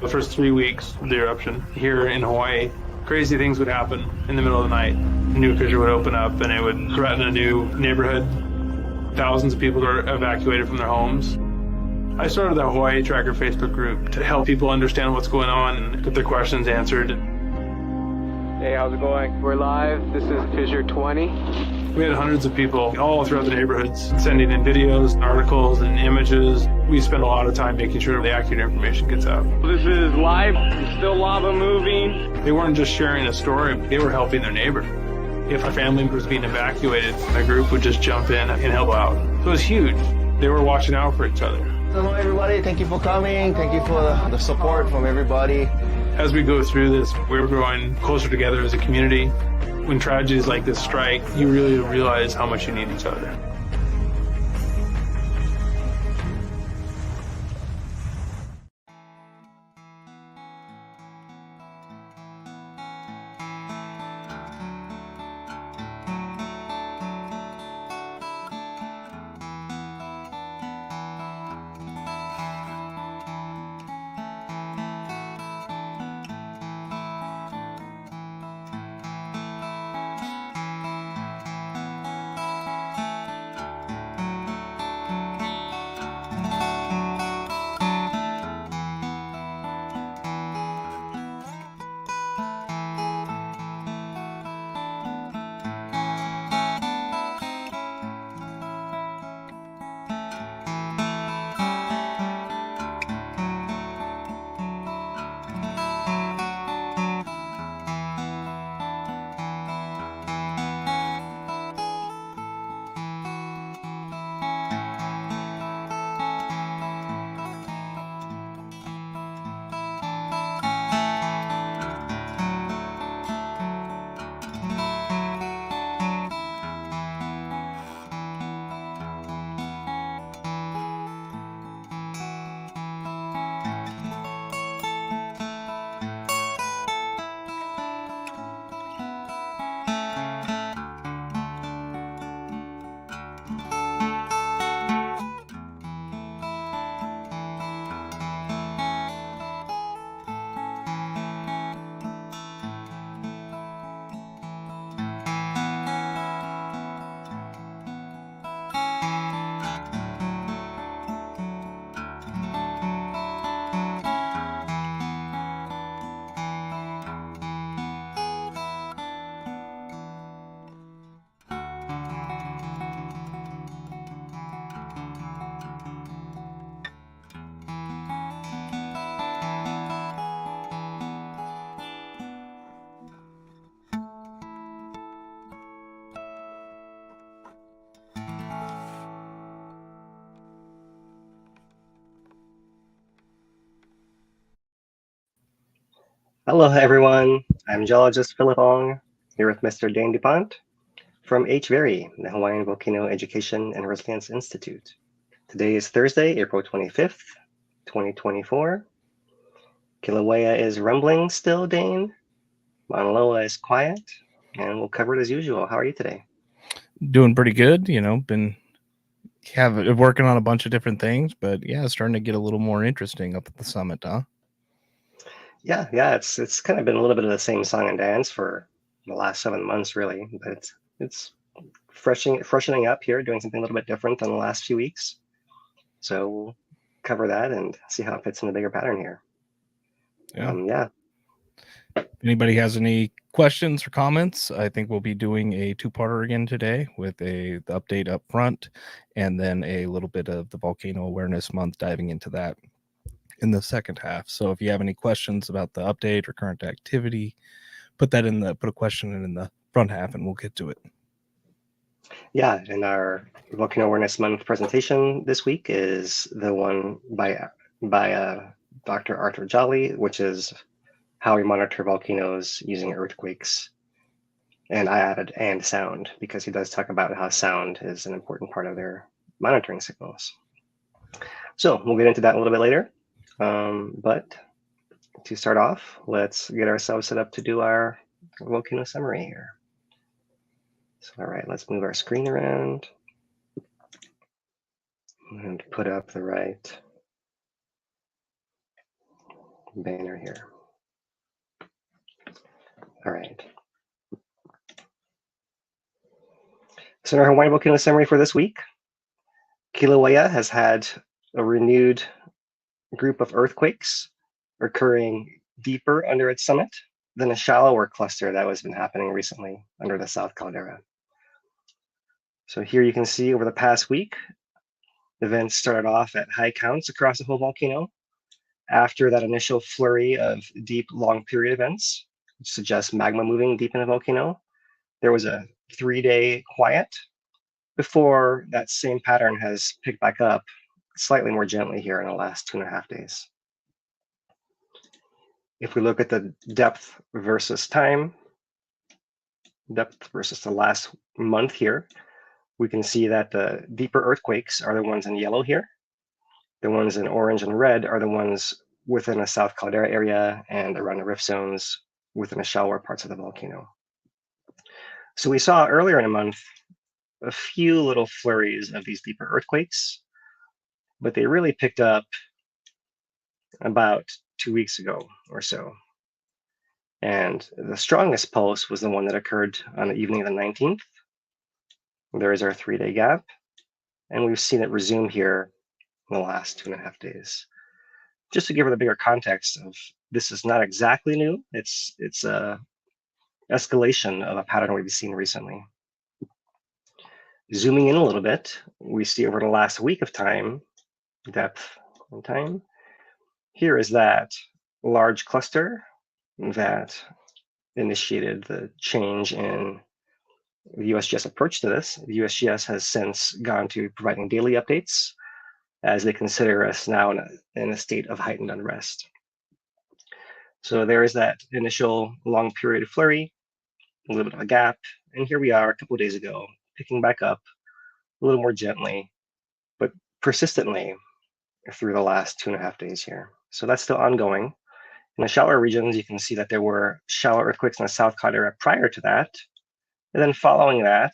The first 3 weeks of the eruption here in Hawaii, crazy things would happen in the middle of the night. A new fissure would open up and it would threaten a new neighborhood. Thousands of people were evacuated from their homes. I started the Hawaii Tracker Facebook group to help people understand what's going on and get their questions answered. Hey, how's it going? We're live. This is Fissure 20. We had hundreds of people all throughout the neighborhoods sending in videos, articles, and images. We spent a lot of time making sure the accurate information gets out. This is live. Still lava moving. They weren't just sharing a story, they were helping their neighbor. If a family was being evacuated, a group would just jump in and help out. So it was huge. They were watching out for each other. Hello everybody, thank you for coming. Thank you for the support from everybody. As we go through this, we're growing closer together as a community. When tragedies like this strike, you really realize how much you need each other. Hello, everyone. I'm geologist Philip Ong, here with Mr. Dane DuPont from HVERI, the Hawaiian Volcano Education and Resilience Institute. Today is Thursday, April 25th, 2024. Kilauea is rumbling still, Dane. Mauna Loa is quiet, and we'll cover it as usual. How are you today? Doing pretty good. Been working on a bunch of different things, but yeah, it's starting to get a little more interesting up at the summit, huh? Yeah, it's kind of been a little bit of the same song and dance for the last 7 months, really. But it's freshening up here, doing something a little bit different than the last few weeks. So we'll cover that and see how it fits in the bigger pattern here. Yeah. If anybody has any questions or comments, I think we'll be doing a two-parter again today with the update up front and then a little bit of the Volcano Awareness Month, diving into that in the second half. So if you have any questions about the update or current activity, put a question in the front half and we'll get to it. Yeah, and our Volcano Awareness Month presentation this week is the one by Dr. Arthur Jolly, which is how we monitor volcanoes using earthquakes. And I added "and sound" because he does talk about how sound is an important part of their monitoring signals. So we'll get into that a little bit later. But to start off, let's get ourselves set up to do our volcano summary here. So, all right, let's move our screen around and put up the right banner here. All right. So in our Hawaiian volcano summary for this week, Kilauea has had a renewed group of earthquakes occurring deeper under its summit than a shallower cluster that has been happening recently under the South Caldera. So here you can see over the past week, events started off at high counts across the whole volcano. After that initial flurry of deep, long period events, which suggests magma moving deep in the volcano, there was a 3-day quiet before that same pattern has picked back up slightly more gently here in the last 2.5 days. If we look at the depth versus time, depth versus the last month here, we can see that the deeper earthquakes are the ones in yellow here. The ones in orange and red are the ones within the South Caldera area and around the rift zones within the shallower parts of the volcano. So we saw earlier in the month a few little flurries of these deeper earthquakes, but they really picked up about 2 weeks ago or so. And the strongest pulse was the one that occurred on the evening of the 19th. There is our 3-day gap, and we've seen it resume here in the last 2.5 days. Just to give it a bigger context of this is not exactly new. It's a escalation of a pattern we've seen recently. Zooming in a little bit, we see over the last week of time, depth and time. Here is that large cluster that initiated the change in the USGS approach to this. The USGS has since gone to providing daily updates as they consider us now in a state of heightened unrest. So there is that initial long period of flurry, a little bit of a gap, and here we are a couple of days ago, picking back up a little more gently, but persistently through the last 2.5 days here. So that's still ongoing. In the shallower regions, you can see that there were shallow earthquakes in the South Caldera prior to that. And then following that,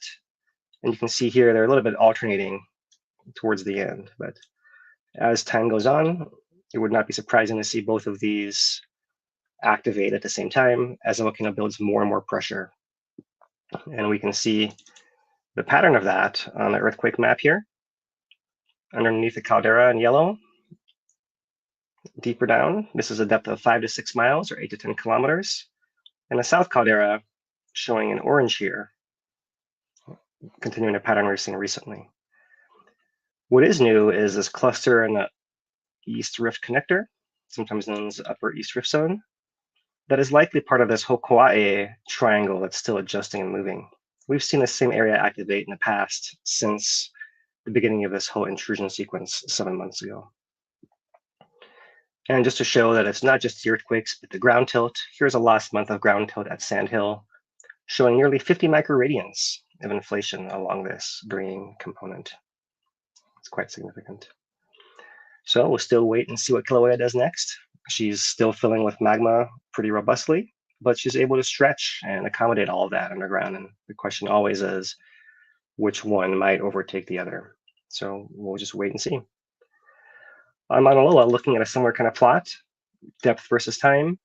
and you can see here, they're a little bit alternating towards the end. But as time goes on, it would not be surprising to see both of these activate at the same time as the volcano builds more and more pressure. And we can see the pattern of that on the earthquake map here. Underneath the caldera in yellow, deeper down, this is a depth of 5 to 6 miles or 8 to 10 kilometers. And the South Caldera showing in orange here, continuing a pattern we've seen recently. What is new is this cluster in the East Rift Connector, sometimes known as the Upper East Rift Zone, that is likely part of this Hokuae triangle that's still adjusting and moving. We've seen the same area activate in the past since the beginning of this whole intrusion sequence 7 months ago. And just to show that it's not just the earthquakes, but the ground tilt, here's a last month of ground tilt at Sand Hill, showing nearly 50 microradians of inflation along this green component. It's quite significant. So we'll still wait and see what Kilauea does next. She's still filling with magma pretty robustly, but she's able to stretch and accommodate all of that underground. And the question always is, which one might overtake the other? So we'll just wait and see. On Mauna Loa, looking at a similar kind of plot, depth versus time.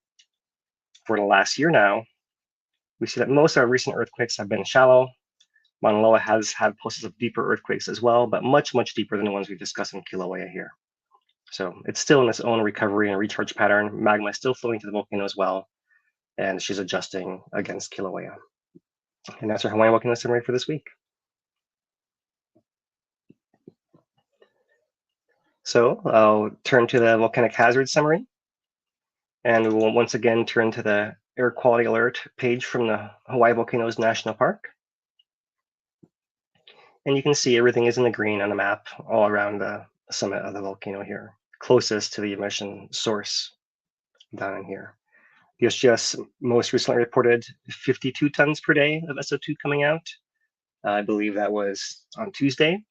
For the last year now, we see that most of our recent earthquakes have been shallow. Mauna Loa has had pulses of deeper earthquakes as well, but much, much deeper than the ones we discussed in Kilauea here. So it's still in its own recovery and recharge pattern. Magma is still flowing to the volcano as well, and she's adjusting against Kilauea. And that's our Hawaiian volcano summary for this week. So I'll turn to the volcanic hazard summary, and we'll once again turn to the air quality alert page from the Hawaii Volcanoes National Park. And you can see everything is in the green on the map all around the summit of the volcano here, closest to the emission source down in here. The USGS most recently reported 52 tons per day of SO2 coming out. I believe that was on Tuesday.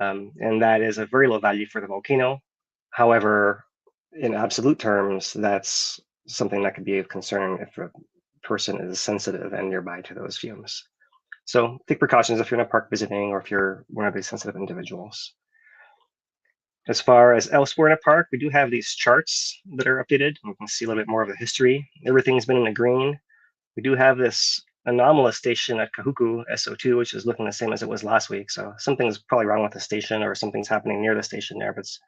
And that is a very low value for the volcano. However, in absolute terms, that's something that could be of concern if a person is sensitive and nearby to those fumes. So take precautions if you're in a park visiting or if you're one of these sensitive individuals. As far as elsewhere in the park, we do have these charts that are updated. You can see a little bit more of the history. Everything's been in the green. We do have this anomalous station at Kahuku SO2, which is looking the same as it was last week. So something's probably wrong with the station, or something's happening near the station there, but it's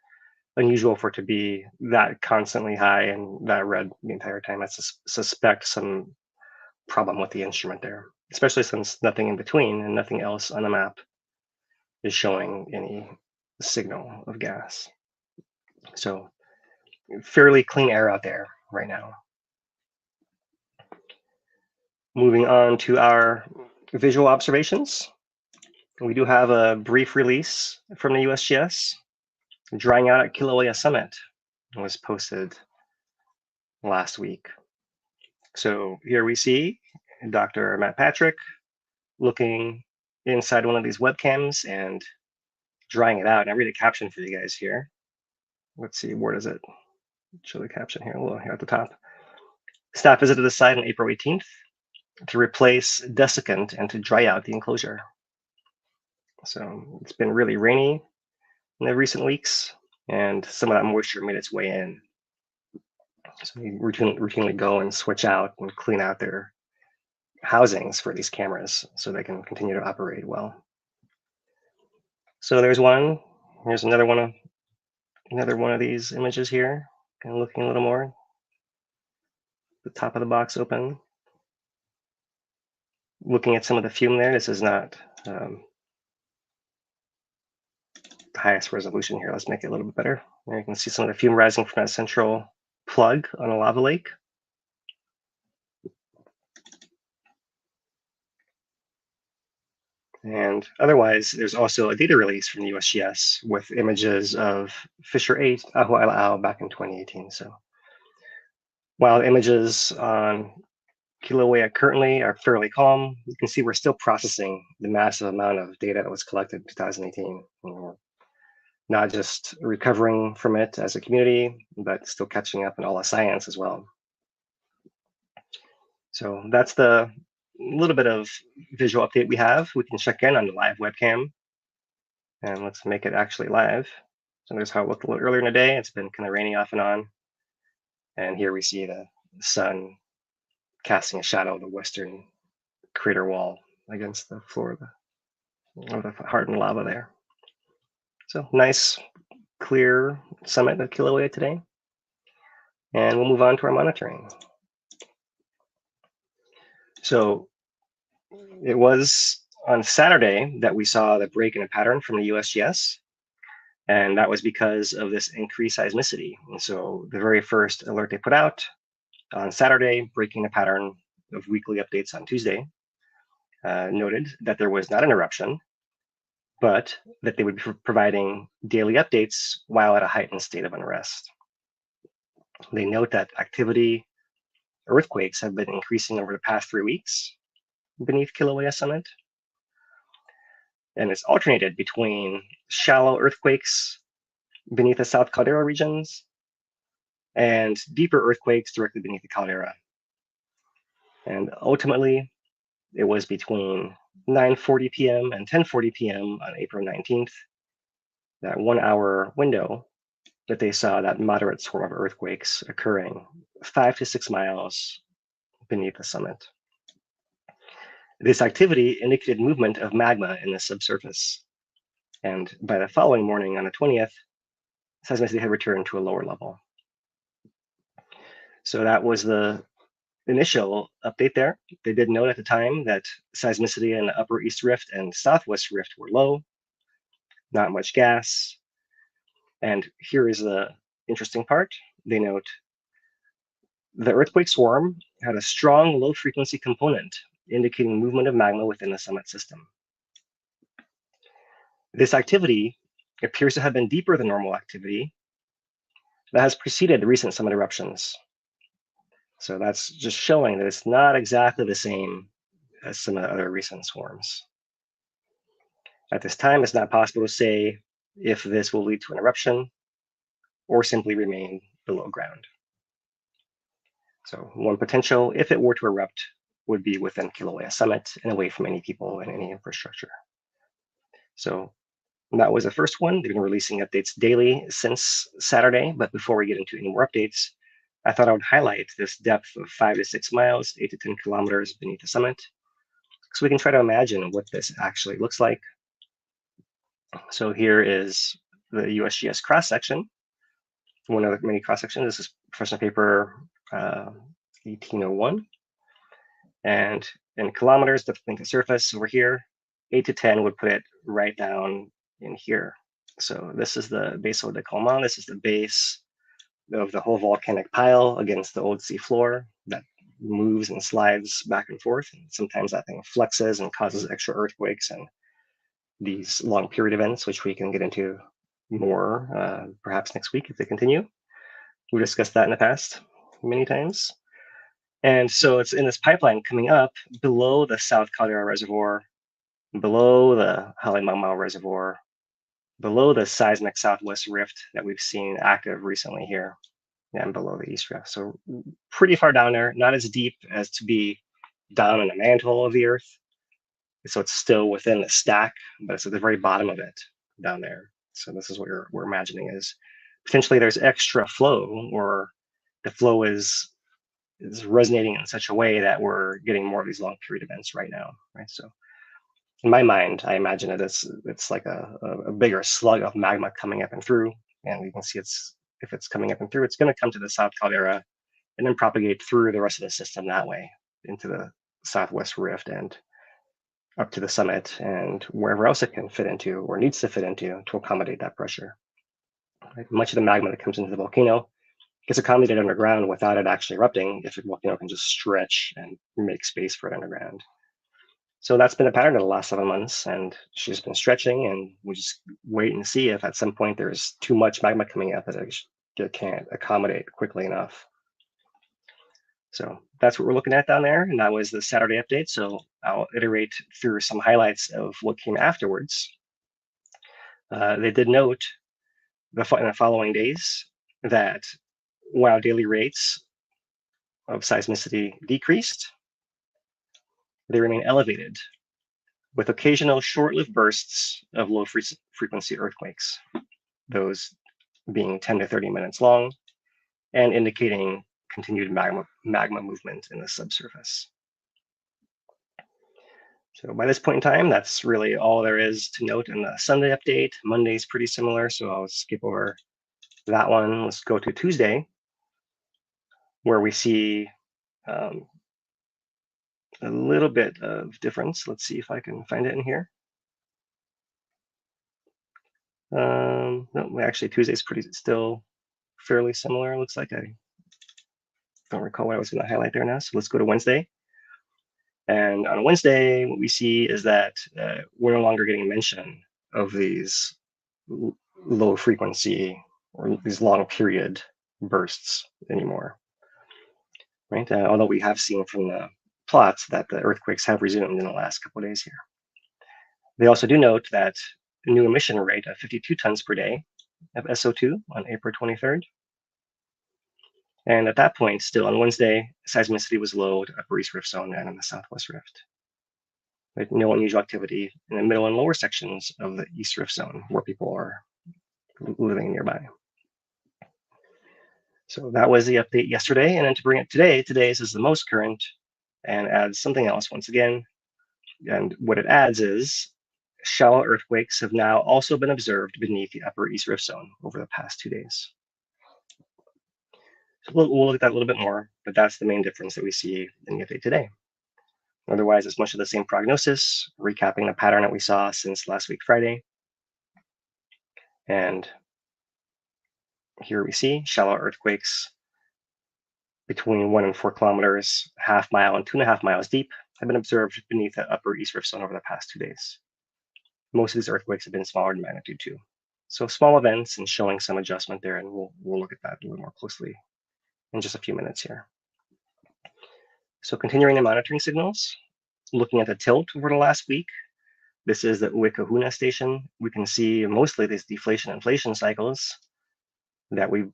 unusual for it to be that constantly high and that red the entire time. I suspect some problem with the instrument there, especially since nothing in between and nothing else on the map is showing any signal of gas. So fairly clean air out there right now. Moving on to our visual observations. We do have a brief release from the USGS. Drying out at Kilauea Summit was posted last week. So here we see Dr. Matt Patrick looking inside one of these webcams and drying it out. And I read a caption for you guys here. Let's see, where does it show the caption here? Well, here at the top. Staff visited the site on April 18th to replace desiccant and to dry out the enclosure. So it's been really rainy in the recent weeks, and some of that moisture made its way in. So we routinely go and switch out and clean out their housings for these cameras so they can continue to operate well. So there's one. Here's another one of these images here. Kind of looking a little more. The top of the box open. Looking at some of the fume there. This is not the highest resolution here. Let's make it a little bit better. There you can see some of the fume rising from that central plug on a lava lake. And otherwise, there's also a data release from the USGS with images of Fissure 8, Ahu'aila'au back in 2018. So while images on Kilauea currently are fairly calm, you can see we're still processing the massive amount of data that was collected in 2018. We're not just recovering from it as a community, but still catching up in all the science as well. So that's the little bit of visual update we have. We can check in on the live webcam, and let's make it actually live. So there's how it looked a little earlier in the day. It's been kind of rainy off and on. And here we see the sun casting a shadow of the western crater wall against the floor of the hardened lava there. So nice, clear summit at Kilauea today. And we'll move on to our monitoring. So it was on Saturday that we saw the break in a pattern from the USGS. And that was because of this increased seismicity. And so the very first alert they put out on Saturday, breaking the pattern of weekly updates on Tuesday, noted that there was not an eruption, but that they would be providing daily updates while at a heightened state of unrest. They note that activity, earthquakes have been increasing over the past 3 weeks beneath Kilauea Summit. And it's alternated between shallow earthquakes beneath the South Caldera regions and deeper earthquakes directly beneath the caldera. And ultimately, it was between 9:40 p.m. and 10:40 p.m. on April 19th, that 1 hour window, that they saw that moderate swarm of earthquakes occurring 5 to 6 miles beneath the summit. This activity indicated movement of magma in the subsurface. And by the following morning on the 20th, seismicity had returned to a lower level. So that was the initial update there. They did note at the time that seismicity in the Upper East Rift and Southwest Rift were low, not much gas. And here is the interesting part. They note the earthquake swarm had a strong low frequency component indicating movement of magma within the summit system. This activity appears to have been deeper than normal activity that has preceded the recent summit eruptions. So that's just showing that it's not exactly the same as some of the other recent swarms. At this time, it's not possible to say if this will lead to an eruption or simply remain below ground. So one potential, if it were to erupt, would be within Kilauea Summit and away from any people and any infrastructure. So That was the first one. They've been releasing updates daily since Saturday. But before we get into any more updates, I thought I would highlight this depth of 5 to 6 miles, 8 to 10 kilometers beneath the summit, so we can try to imagine what this actually looks like. So here is the USGS cross-section, one of the many cross-sections. This is professional paper 1801. And in kilometers, depth beneath the surface over here, 8 to 10 would put it right down in here. So this is the base of the décollement. This is the base of the whole volcanic pile against the old sea floor that moves and slides back and forth. And sometimes that thing flexes and causes extra earthquakes and these long period events, which we can get into more perhaps next week if they continue. We've discussed that in the past many times. And so it's in this pipeline coming up below the South Caldera Reservoir, below the Halemaumau Reservoir, below the seismic southwest rift that we've seen active recently here, and below the east rift. So pretty far down there, not as deep as to be down in the mantle of the Earth. So it's still within the stack, but it's at the very bottom of it down there. So this is what we're imagining is potentially there's extra flow, or the flow is resonating in such a way that we're getting more of these long period events right now, right? So in my mind, I imagine it's like a bigger slug of magma coming up and through, and you can see if it's coming up and through, it's going to come to the South Caldera and then propagate through the rest of the system that way into the southwest rift and up to the summit and wherever else it can fit into or needs to fit into to accommodate that pressure. Right? Much of the magma that comes into the volcano gets accommodated underground without it actually erupting if the volcano can just stretch and make space for it underground. So that's been a pattern of the last 7 months, and she's been stretching, and we just wait and see if at some point there's too much magma coming up that it can't accommodate quickly enough. So that's what we're looking at down there, and that was the Saturday update. So I'll iterate through some highlights of what came afterwards. They did note in the following days that while daily rates of seismicity decreased, they remain elevated, with occasional short-lived bursts of low-frequency earthquakes, those being 10 to 30 minutes long and indicating continued magma movement in the subsurface. So by this point in time, that's really all there is to note in the Sunday update. Monday's pretty similar, so I'll skip over that one. Let's go to Tuesday, where we see a little bit of difference. Let's see if I can find it in here. No, actually Tuesday's still fairly similar. It looks like I don't recall what I was going to highlight there now. So let's go to Wednesday. And on Wednesday, what we see is that we're no longer getting mention of these low frequency or these long period bursts anymore, right? Although we have seen from the plots that the earthquakes have resumed in the last couple of days here. They also do note that a new emission rate of 52 tons per day of SO2 on April 23rd. And at that point, still on Wednesday, seismicity was low to upper east rift zone and in the southwest rift. But no unusual activity in the middle and lower sections of the east rift zone where people are living nearby. So that was the update yesterday. And then to bring it today, today's is the most current and adds something else once again. And what it adds is shallow earthquakes have now also been observed beneath the upper east rift zone over the past 2 days. So we'll look at that a little bit more, but that's the main difference that we see in the update today. Otherwise, it's much of the same prognosis, recapping the pattern that we saw since last week, Friday. And here we see shallow earthquakes between 1 and 4 kilometers, half mile and 2.5 miles deep have been observed beneath the upper east rift zone over the past 2 days. Most of these earthquakes have been smaller than magnitude 2. So small events and showing some adjustment there, and we'll look at that a little more closely in just a few minutes here. So continuing the monitoring signals, looking at the tilt over the last week, this is the Uekahuna station. We can see mostly these deflation inflation cycles that we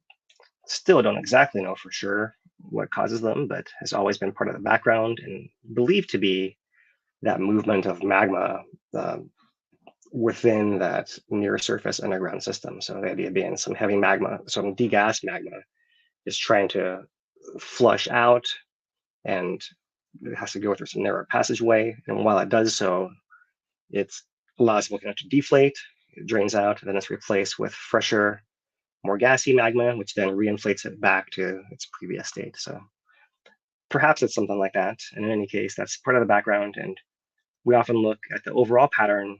still don't exactly know for sure what causes them, but has always been part of the background and believed to be that movement of magma within that near surface underground system. So the idea being some heavy magma, some degassed magma is trying to flush out, and it has to go through some narrow passageway. And while it does so, it allows the volcano to deflate, it drains out, and then it's replaced with fresher, more gassy magma, which then reinflates it back to its previous state. So perhaps it's something like that. And in any case, that's part of the background. And we often look at the overall pattern,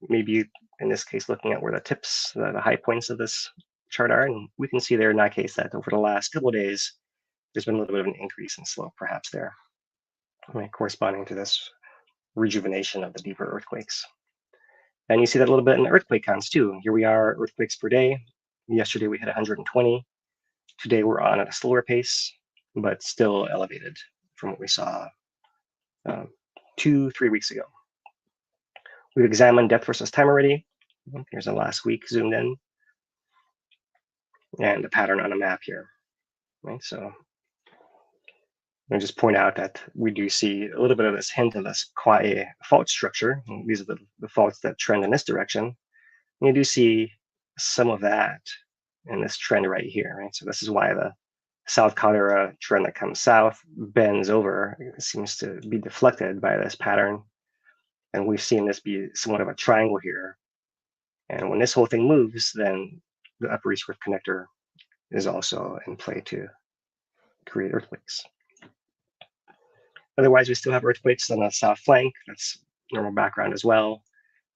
maybe in this case, looking at where the tips, the high points of this chart are. And we can see there in that case that over the last couple of days, there's been a little bit of an increase in slope perhaps there, right, corresponding to this rejuvenation of the deeper earthquakes. And you see that a little bit in the earthquake counts too. Here we are, earthquakes per day. Yesterday we hit 120. Today we're on at a slower pace, but still elevated from what we saw 2-3 weeks ago. We've examined depth versus time already. Here's the last week zoomed in, and the pattern on a map here. Right, so I'll just point out that we do see a little bit of this hint of this Kīlauea fault structure. And these are the faults that trend in this direction. And you do see some of that in this trend right here. Right, so this is why the south caldera trend that comes south bends over. It seems to be deflected by this pattern. And we've seen this be somewhat of a triangle here. And when this whole thing moves, then the upper east rift connector is also in play to create earthquakes. Otherwise, we still have earthquakes on the south flank. That's normal background as well.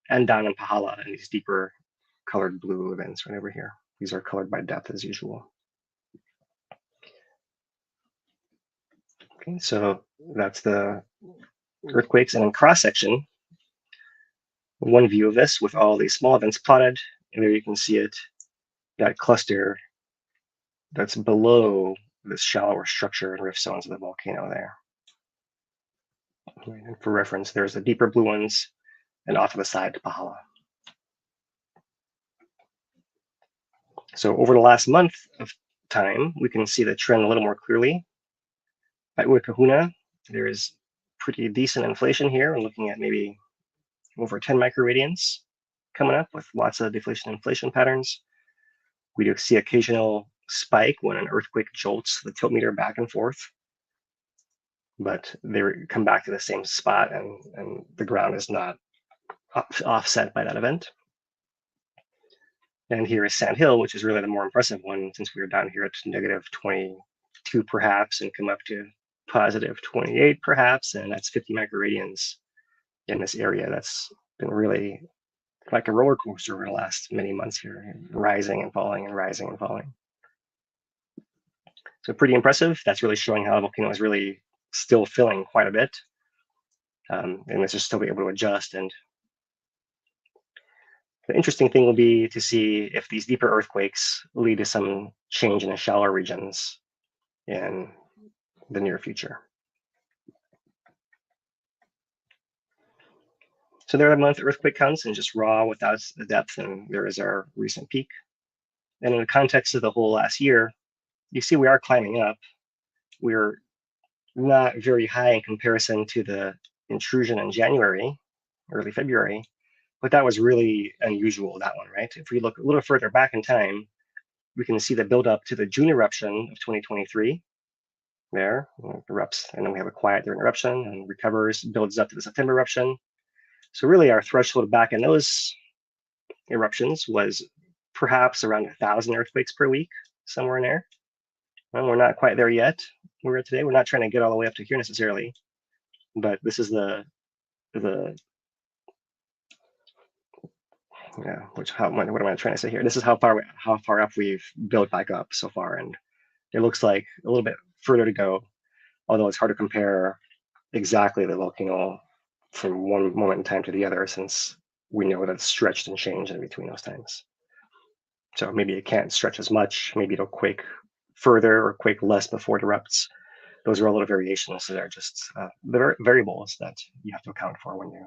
And down in Pahala, and these deeper colored blue events right over here. These are colored by depth as usual. Okay, so that's the earthquakes. And in cross section, one view of this with all these small events plotted, and there you can see it, that cluster that's below this shallower structure and rift zones of the volcano there. And for reference, there's the deeper blue ones, and off to the side to Pahala. So over the last month of time, we can see the trend a little more clearly. At Uekahuna, there is pretty decent inflation here. We're looking at maybe over 10 microradians coming up with lots of deflation inflation patterns. We do see occasional spike when an earthquake jolts the tilt meter back and forth, but they come back to the same spot, and the ground is not offset by that event. And here is Sand Hill, which is really the more impressive one, since we were down here at negative 22 perhaps and come up to positive 28 perhaps, and that's 50 microradians in this area. That's been really like a roller coaster over the last many months here, rising and falling and rising and falling. So pretty impressive. That's really showing how the volcano is really still filling quite a bit, and it's just still be able to adjust. And the interesting thing will be to see if these deeper earthquakes lead to some change in the shallower regions in the near future. So there are the month earthquake counts and just raw without the depth, and there is our recent peak. And in the context of the whole last year, you see we are climbing up. We're not very high in comparison to the intrusion in January, early February, but that was really unusual, that one, right? If we look a little further back in time, we can see the buildup to the June eruption of 2023. There, erupts, and then we have a quiet during eruption and recovers, builds up to the September eruption. So really our threshold back in those eruptions was perhaps around 1,000 earthquakes per week, somewhere in there. Well, we're not quite there yet. We're at today. We're not trying to get all the way up to here necessarily, but this is what am I trying to say here? This is how far up we've built back up so far, and it looks like a little bit further to go, although it's hard to compare exactly the volcano from one moment in time to the other, since we know that it's stretched and changed in between those times. So maybe it can't stretch as much, maybe it'll quake further or quake less before it erupts. Those are all little variations that are just the variables that you have to account for when you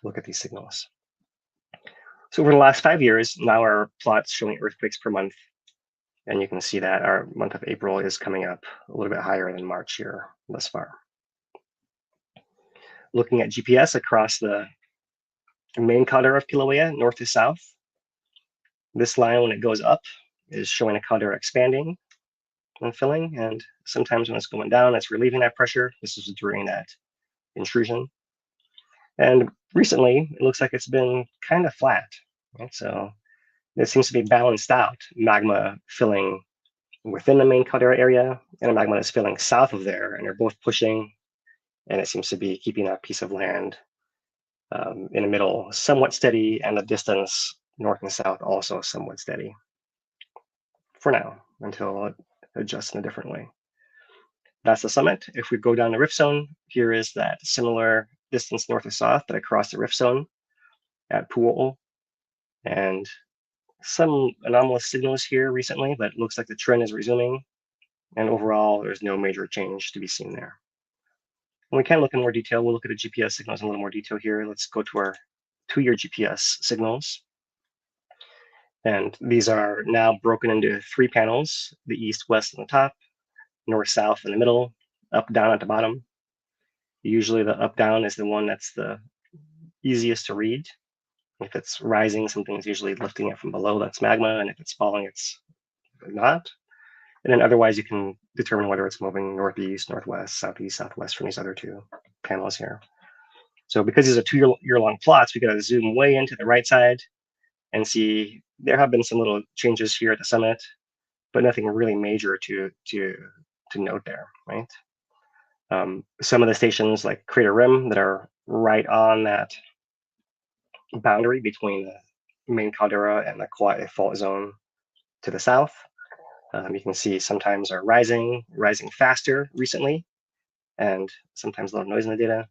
look at these signals. So over the last 5 years, now our plot's showing earthquakes per month, and you can see that our month of April is coming up a little bit higher than March here thus far. Looking at GPS across the main caldera of Kilauea, north to south. This line, when it goes up, is showing a caldera expanding and filling, and sometimes when it's going down, it's relieving that pressure. This is during that intrusion. And recently, it looks like it's been kind of flat. Right? So it seems to be balanced out, magma filling within the main caldera area and a magma that's filling south of there, and they're both pushing, and it seems to be keeping that piece of land in the middle somewhat steady, and the distance north and south also somewhat steady for now, until it adjusts in a different way. That's the summit. If we go down the rift zone, here is that similar distance north to south that I crossed the rift zone at Pu'o'o, and some anomalous signals here recently, but it looks like the trend is resuming, and overall there's no major change to be seen there. When we can look in more detail, we'll look at the GPS signals in a little more detail here. Let's go to our 2-year GPS signals. And these are now broken into 3 panels: the east, west on the top, north, south in the middle, up, down at the bottom. Usually the up, down is the one that's the easiest to read. If it's rising, something's usually lifting it from below, that's magma, and if it's falling, it's not. And then otherwise you can determine whether it's moving northeast, northwest, southeast, southwest from these other 2 panels here. So because these are 2-year-long plots, we got to zoom way into the right side and see there have been some little changes here at the summit, but nothing really major to note there, right? Some of the stations like Crater Rim that are right on that boundary between the main caldera and the Kīlauea fault zone to the south, you can see sometimes are rising faster recently, and sometimes a little noise in the data.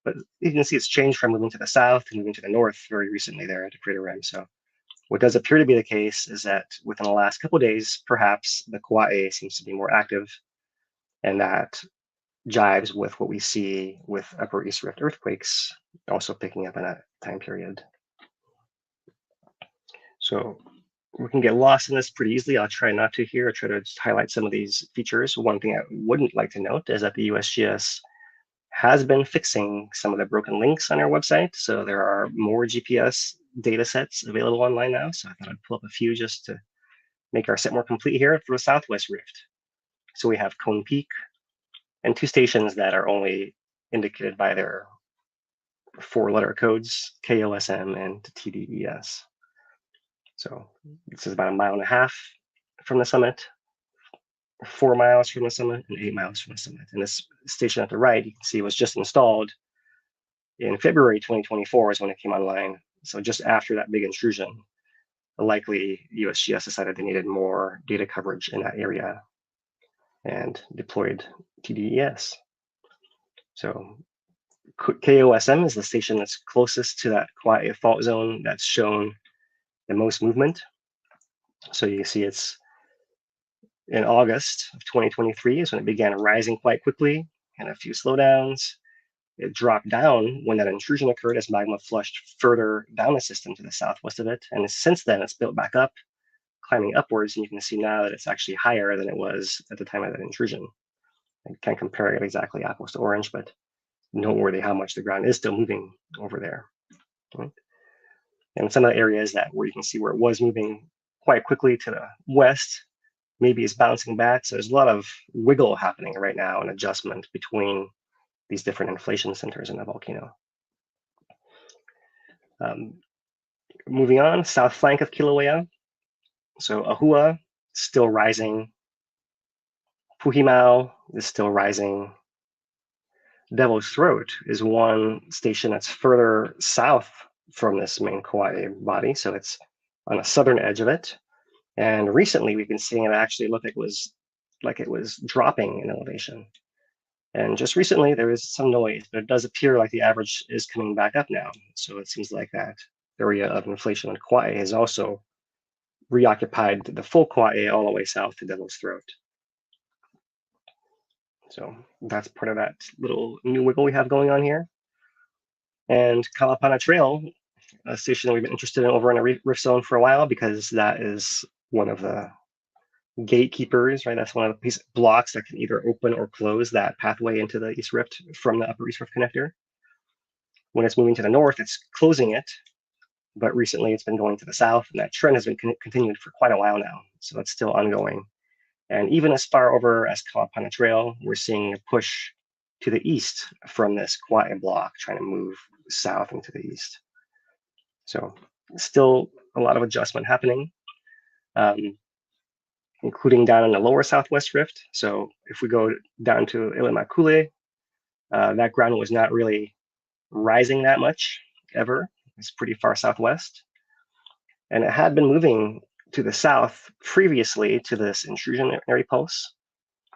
But you can see it's changed from moving to the south and moving to the north very recently there at the Crater Rim. So what does appear to be the case is that within the last couple of days, perhaps the Kīlauea seems to be more active, and that jives with what we see with Upper East Rift earthquakes also picking up in that time period. So we can get lost in this pretty easily. I'll try not to here. I'll try to just highlight some of these features. One thing I wouldn't like to note is that the USGS has been fixing some of the broken links on our website. So there are more GPS data sets available online now. So I thought I'd pull up a few just to make our set more complete here for the Southwest Rift. So we have Cone Peak and 2 stations that are only indicated by their 4-letter codes, KOSM and TDES. So this is about 1.5 miles from the summit, 4 miles from the summit, and 8 miles from the summit. And this station at the right, you can see, was just installed in February 2024 is when it came online. So just after that big intrusion, likely USGS decided they needed more data coverage in that area and deployed TDES. So KOSM is the station that's closest to that Kīlauea fault zone that's shown the most movement. So you can see it's in August of 2023 is when it began rising quite quickly, and a few slowdowns. It dropped down when that intrusion occurred as magma flushed further down the system to the southwest of it. And since then, it's built back up, climbing upwards, and you can see now that it's actually higher than it was at the time of that intrusion. I can't compare it exactly apples to orange, but noteworthy how much the ground is still moving over there. Right? And some of the areas that where you can see where it was moving quite quickly to the west, maybe it's bouncing back. So there's a lot of wiggle happening right now and adjustment between these different inflation centers in the volcano. Moving on, south flank of Kilauea. So Ahua still rising. Puhimau is still rising. Devil's Throat is one station that's further south from this main Kīlauea body, so it's on the southern edge of it. And recently, we've been seeing it actually look like it was dropping in elevation. And just recently, there is some noise, but it does appear like the average is coming back up now. So it seems like that area of inflation on Kīlauea has also reoccupied the full Kīlauea all the way south to Devil's Throat. So that's part of that little new wiggle we have going on here. And Kalapana Trail, a station that we've been interested in over in a rift zone for a while, because that is one of the gatekeepers, right? That's one of the piece blocks that can either open or close that pathway into the East Rift from the Upper East Rift connector. When it's moving to the north, it's closing it, but recently it's been going to the south, and that trend has been continued for quite a while now. So it's still ongoing. And even as far over as Kalapana Trail, we're seeing a push to the east from this Kīlauea block, trying to move south into the east. So still a lot of adjustment happening, including down in the lower southwest rift. So if we go down to Ilimakule, that ground was not really rising that much ever. It's pretty far southwest. And it had been moving to the south previously to this intrusionary pulse.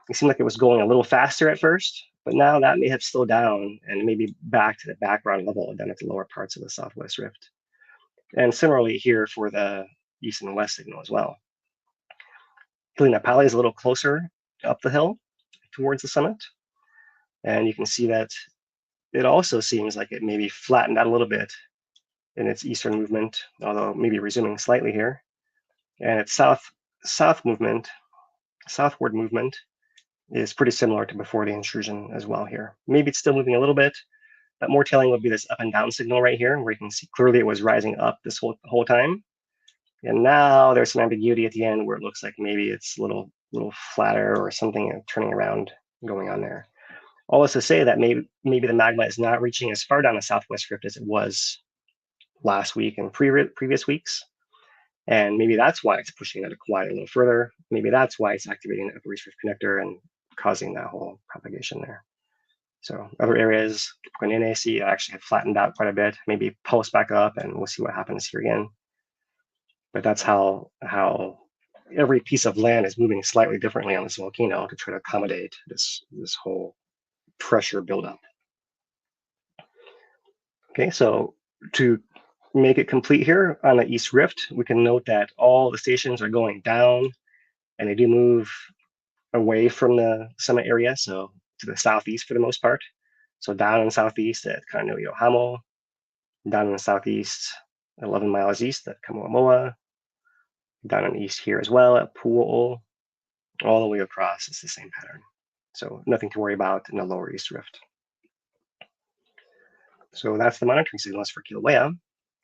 It seemed like it was going a little faster at first, but now that may have slowed down and maybe back to the background level down at the lower parts of the southwest rift. And similarly here for the east and west signal as well. Hilinapali is a little closer up the hill towards the summit. And you can see that it also seems like it maybe flattened out a little bit in its eastern movement, although maybe resuming slightly here. And its southward movement is pretty similar to before the intrusion as well here. Maybe it's still moving a little bit, but more telling would be this up and down signal right here, where you can see clearly it was rising up this whole time. And now there's some ambiguity at the end where it looks like maybe it's a little flatter or something turning around going on there. All this to say that maybe the magma is not reaching as far down the southwest rift as it was last week and previous weeks. And maybe that's why it's pushing out of Kauai a little further. Maybe that's why it's activating the upper east rift connector and causing that whole propagation there. So other areas, Pukanene actually have flattened out quite a bit, maybe pulse back up, and we'll see what happens here again. But that's how every piece of land is moving slightly differently on this volcano to try to accommodate this whole pressure buildup. Okay, so to make it complete here on the East Rift, we can note that all the stations are going down, and they do move away from the summit area, so to the southeast for the most part. So down in the southeast at Kaneohamo, down in the southeast, 11 miles east at Kamuamoa, down in the east here as well at Pu'o'o, all the way across, it's the same pattern. So nothing to worry about in the lower East Rift. So that's the monitoring signals for Kilauea.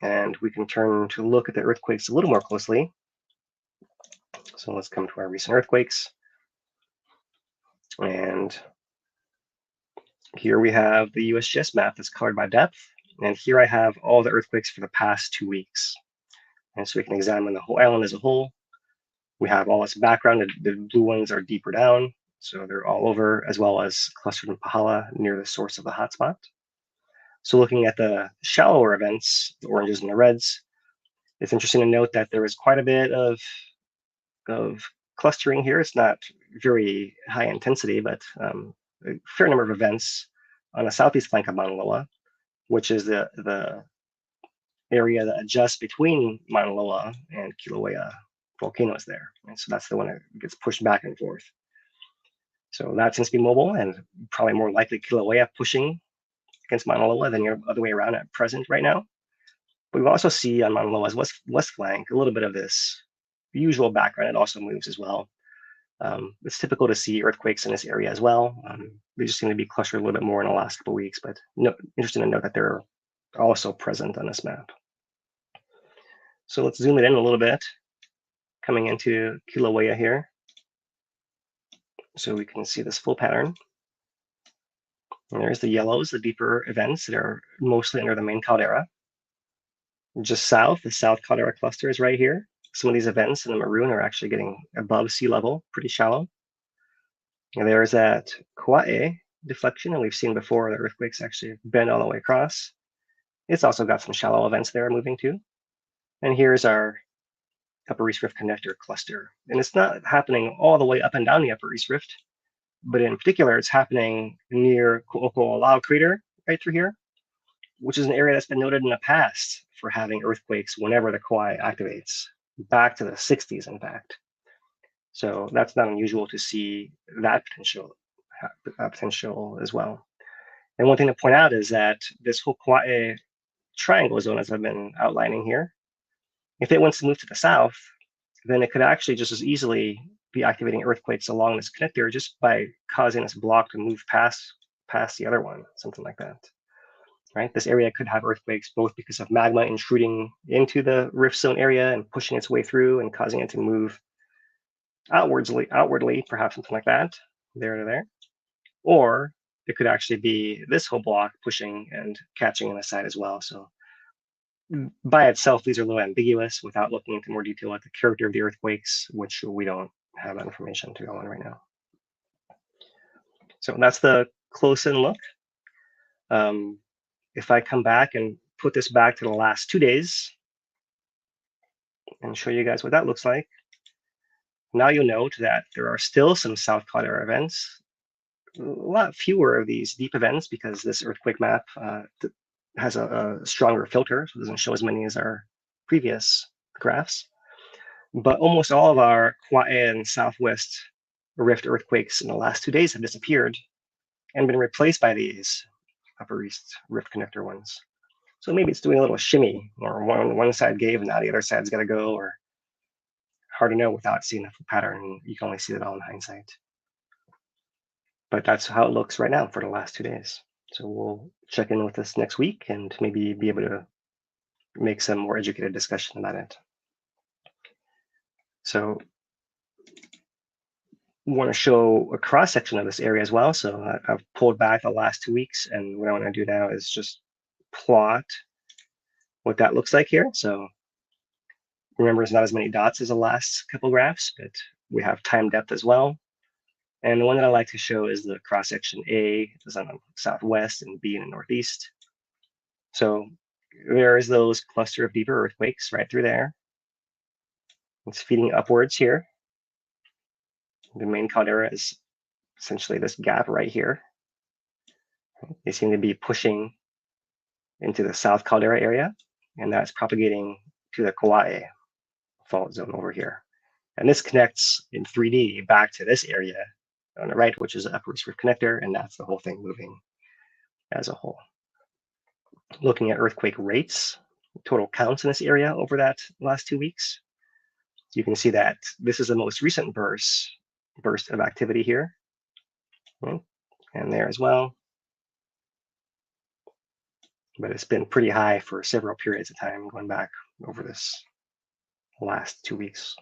And we can turn to look at the earthquakes a little more closely. So let's come to our recent earthquakes. And here we have the USGS map that's colored by depth. And here I have all the earthquakes for the past 2 weeks. And so we can examine the whole island as a whole. We have all its background. The blue ones are deeper down, so they're all over, as well as clustered in Pahala near the source of the hotspot. So looking at the shallower events, the oranges and the reds, it's interesting to note that there is quite a bit of clustering here. It's not very high intensity, but a fair number of events on the southeast flank of Mauna Loa, which is the area that adjusts between Mauna Loa and Kilauea volcanoes there. And so that's the one that gets pushed back and forth. So that tends to be mobile, and probably more likely Kilauea pushing against Mauna Loa than the other way around at present right now. But we also see on Mauna Loa's west flank a little bit of this usual background. It also moves as well. It's typical to see earthquakes in this area as well. They just seem to be clustered a little bit more in the last couple of weeks, but interesting to note that they're also present on this map. So let's zoom it in a little bit, coming into Kilauea here, so we can see this full pattern. And there's the yellows, the deeper events that are mostly under the main caldera. Just south, the South Caldera cluster is right here. Some of these events in the maroon are actually getting above sea level, pretty shallow. And there's that Kauai deflection, and we've seen before the earthquakes actually bend all the way across. It's also got some shallow events there moving too. And here's our Upper East Rift connector cluster. And it's not happening all the way up and down the Upper East Rift, but in particular, it's happening near Ku'oko'olau crater right through here, which is an area that's been noted in the past for having earthquakes whenever the Kauai activates, back to the 60s, in fact. So that's not unusual to see that potential as well. And one thing to point out is that this whole Kauai triangle zone, as I've been outlining here, if it wants to move to the south, then it could actually just as easily be activating earthquakes along this connector just by causing this block to move past the other one, something like that. right? This area could have earthquakes both because of magma intruding into the rift zone area and pushing its way through and causing it to move outwardly, perhaps something like that, there to there. Or it could actually be this whole block pushing and catching on the side as well. So by itself, these are a little ambiguous without looking into more detail at the character of the earthquakes, which we don't have that information to go on right now. So that's the close-in look. If I come back and put this back to the last 2 days and show you guys what that looks like, now you'll note that there are still some South Caldera events, a lot fewer of these deep events because this earthquake map has a stronger filter, so it doesn't show as many as our previous graphs. But almost all of our Kilauea and Southwest rift earthquakes in the last 2 days have disappeared and been replaced by these Upper East rift connector ones. So maybe it's doing a little shimmy, or one side gave and now the other side's got to go, or hard to know without seeing the full pattern. You can only see it all in hindsight. But that's how it looks right now for the last 2 days. So we'll check in with this next week and maybe be able to make some more educated discussion about it. So I want to show a cross section of this area as well. So I've pulled back the last 2 weeks, and what I want to do now is just plot what that looks like here. So remember, it's not as many dots as the last couple graphs, but we have time depth as well. And the one that I like to show is the cross section A is on the southwest and B in the northeast. So there is those cluster of deeper earthquakes right through there. It's feeding upwards here. The main caldera is essentially this gap right here. They seem to be pushing into the South Caldera area, and that's propagating to the Kilauea fault zone over here. And this connects in 3D back to this area on the right, which is the Upper East Rift Connector, and that's the whole thing moving as a whole. Looking at earthquake rates, total counts in this area over that last 2 weeks, you can see that this is the most recent burst of activity here, and there as well. But it's been pretty high for several periods of time going back over this last 2 weeks.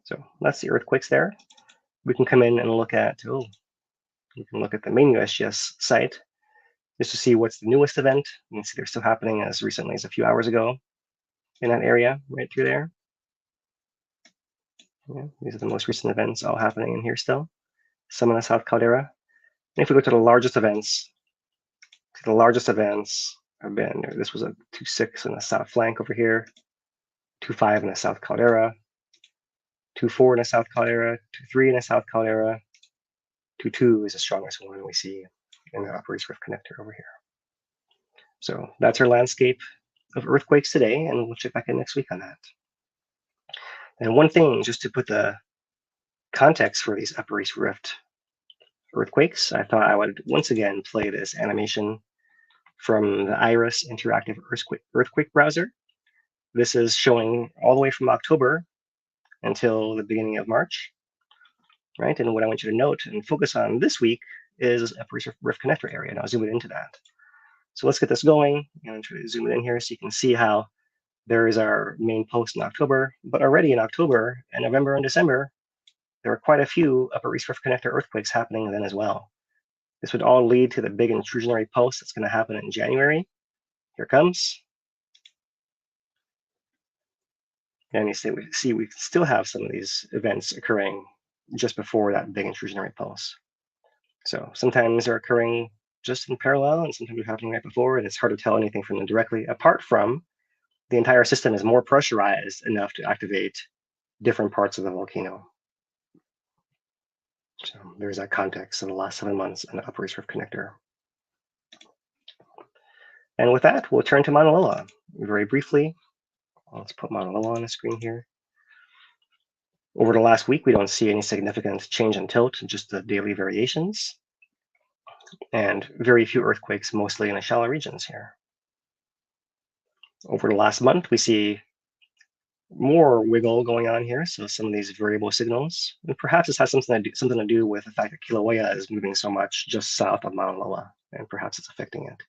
So that's the earthquakes there. We can come in and look at, you can look at the main USGS site just to see what's the newest event. You can see they're still happening as recently as a few hours ago in that area right through there. Yeah, these are the most recent events all happening in here still. Some in the South Caldera. And if we go to the largest events, have been, this was a 2.6 in the south flank over here, 2.5 in the South Caldera, 2.4 in the South Caldera, 2.3 in the South Caldera, 2.2 is the strongest one we see in the Upper East Rift Connector over here. So that's our landscape of earthquakes today, and we'll check back in next week on that. And one thing, just to put the context for these Upper East Rift earthquakes, I thought I would once again play this animation from the Iris Interactive Earthquake Browser. This is showing all the way from October until the beginning of March, right? And what I want you to note and focus on this week is Upper East Rift Connector area, and I'll zoom it into that. So let's get this going. I'm going to try to zoom it in here so you can see how there is our main post in October, but already in October and November and December, there are quite a few Upper East Rift Connector earthquakes happening then as well. This would all lead to the big intrusionary pulse that's going to happen in January. Here it comes. And you see we still have some of these events occurring just before that big intrusionary pulse. So sometimes they're occurring just in parallel, and sometimes they're happening right before, and it's hard to tell anything from them directly, apart from the entire system is more pressurized enough to activate different parts of the volcano. So there's that context in the last 7 months in the Upper East Rift Connector. And with that, we'll turn to Mauna Loa very briefly. Let's put Mauna Loa on the screen here. Over the last week, we don't see any significant change in tilt, just the daily variations, and very few earthquakes, mostly in the shallow regions here. Over the last month, we see more wiggle going on here, so some of these variable signals, and perhaps this has something to do with the fact that Kilauea is moving so much just south of Mauna Loa, and perhaps it's affecting it.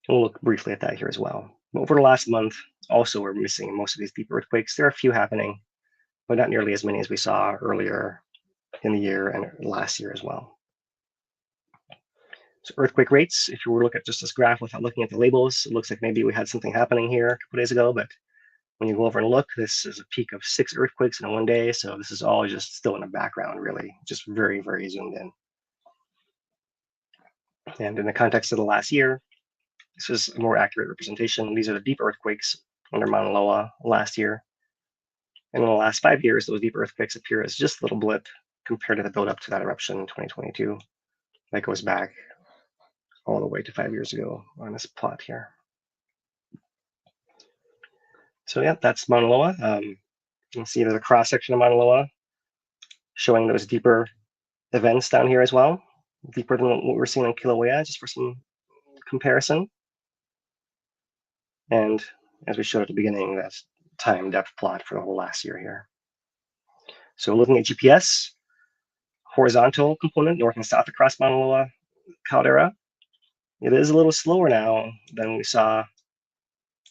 We'll look briefly at that here as well. But over the last month, also we're missing most of these deep earthquakes. There are a few happening, but not nearly as many as we saw earlier in the year and last year as well. So earthquake rates, if you were to look at just this graph without looking at the labels, it looks like maybe we had something happening here a couple days ago, but when you go over and look, this is a peak of 6 earthquakes in one day. So this is all just still in the background, really, just very, very zoomed in. And in the context of the last year, this is a more accurate representation. These are the deep earthquakes under Mauna Loa last year. And in the last 5 years, those deep earthquakes appear as just a little blip compared to the buildup to that eruption in 2022. That goes back all the way to 5 years ago on this plot here. So yeah, that's Mauna Loa. You can see there's a cross section of Mauna Loa showing those deeper events down here as well, deeper than what we're seeing in Kilauea, just for some comparison. And as we showed at the beginning, that's time depth plot for the whole last year here. So looking at GPS, horizontal component, north and south across Mauna Loa caldera, it is a little slower now than we saw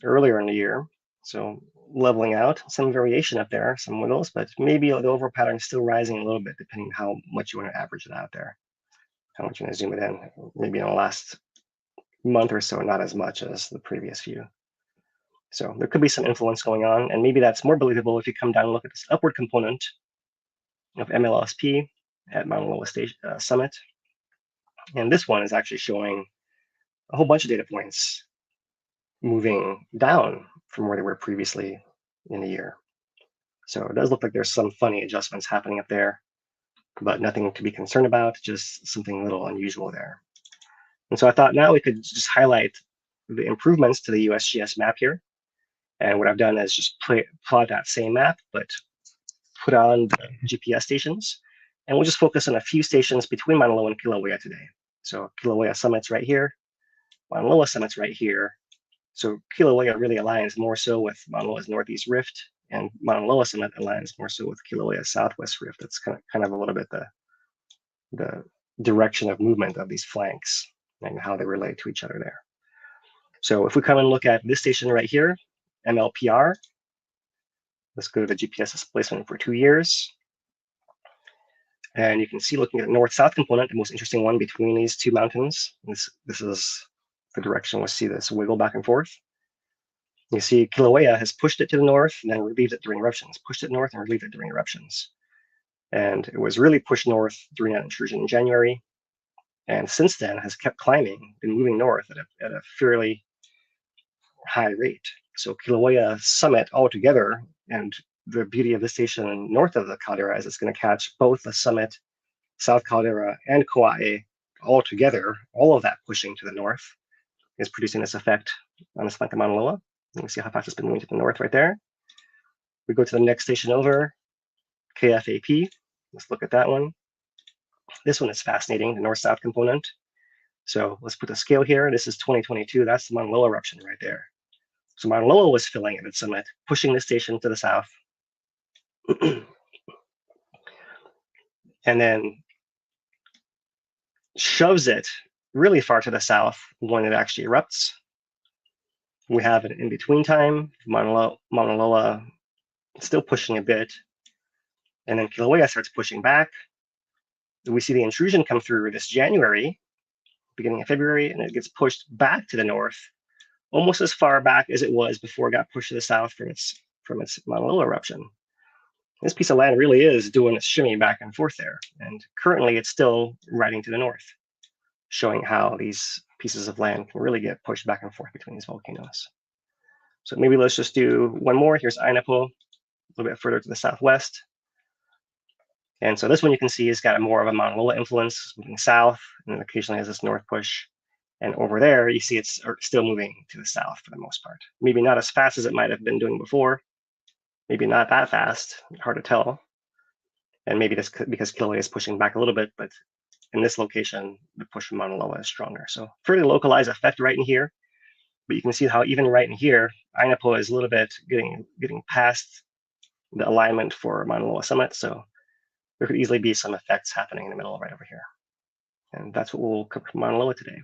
earlier in the year. So leveling out, some variation up there, some wiggles, but maybe the overall pattern is still rising a little bit, depending on how much you want to average it out there, how much you want to zoom it in. Maybe in the last month or so, not as much as the previous few. So there could be some influence going on, and maybe that's more believable if you come down and look at this upward component of MLSP at Mauna Loa Summit. And this one is actually showing a whole bunch of data points moving down from where they were previously in the year. So it does look like there's some funny adjustments happening up there, but nothing to be concerned about, just something a little unusual there. And so I thought now we could just highlight the improvements to the USGS map here. And what I've done is just plot that same map, but put on the GPS stations. And we'll just focus on a few stations between Mauna Loa and Kilauea today. So Kilauea Summit's right here, Mauna Loa Summit's right here. So Kilauea really aligns more so with Mauna Loa's northeast rift, and Mauna Loa Summit aligns more so with Kilauea's southwest rift. That's kind of a little bit the direction of movement of these flanks and how they relate to each other there. So if we come and look at this station right here, MLPR, let's go to the GPS displacement for 2 years. And you can see, looking at the north-south component, the most interesting one between these two mountains. This is the direction we'll see this wiggle back and forth. You see Kilauea has pushed it to the north and then relieved it during eruptions, pushed it north and relieved it during eruptions. And it was really pushed north during that intrusion in January. And since then has kept climbing, been moving north at a fairly high rate. So Kilauea Summit altogether, and the beauty of this station north of the caldera is it's going to catch both the summit, South Caldera, and Kauai all together. All of that pushing to the north is producing this effect on this flank of Mauna Loa. You can see how fast it's been moving to the north right there. We go to the next station over, KFAP. Let's look at that one. This one is fascinating, the north-south component. So let's put the scale here. This is 2022. That's the Mauna Loa eruption right there. So Mauna Loa was filling at its summit, pushing the station to the south. And then shoves it really far to the south when it actually erupts. We have an in-between time, Mauna Loa still pushing a bit. And then Kilauea starts pushing back. We see the intrusion come through this January, beginning of February, and it gets pushed back to the north, almost as far back as it was before it got pushed to the south from its Mauna Loa eruption. This piece of land really is doing a shimmy back and forth there. And currently it's still riding to the north, showing how these pieces of land can really get pushed back and forth between these volcanoes. So maybe let's just do one more. Here's Ainapo, a little bit further to the southwest. And so this one you can see has got more of a Mauna Loa influence, moving south, and occasionally has this north push. And over there, you see it's still moving to the south for the most part. Maybe not as fast as it might have been doing before. Maybe not that fast, hard to tell. And maybe that's because Kilauea is pushing back a little bit, but in this location, the push from Mauna Loa is stronger. So fairly localized effect right in here. But you can see how even right in here, Ainapo is a little bit getting past the alignment for Mauna Loa Summit. So there could easily be some effects happening in the middle right over here. And that's what we'll cover from Mauna Loa today.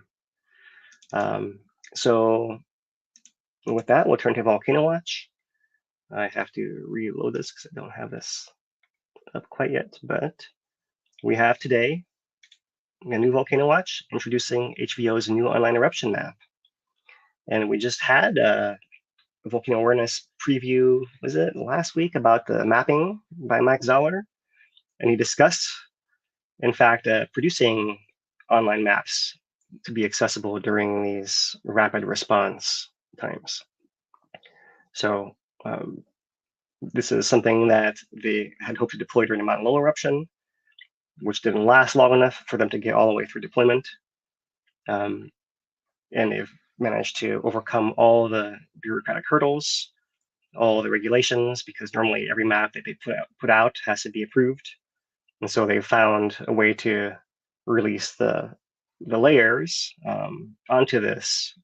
So with that, we'll turn to Volcano Watch. I have to reload this because I don't have this up quite yet, but we have today a new Volcano Watch introducing HVO's new online eruption map. And we just had a volcano awareness preview, was it last week, about the mapping by Mike Zoller? And he discussed, in fact, producing online maps to be accessible during these rapid response times. So this is something that they had hoped to deploy during the Mauna Loa eruption, which didn't last long enough for them to get all the way through deployment. And they've managed to overcome all the bureaucratic hurdles, all the regulations, because normally every map that they put out has to be approved. And so they found a way to release the layers onto this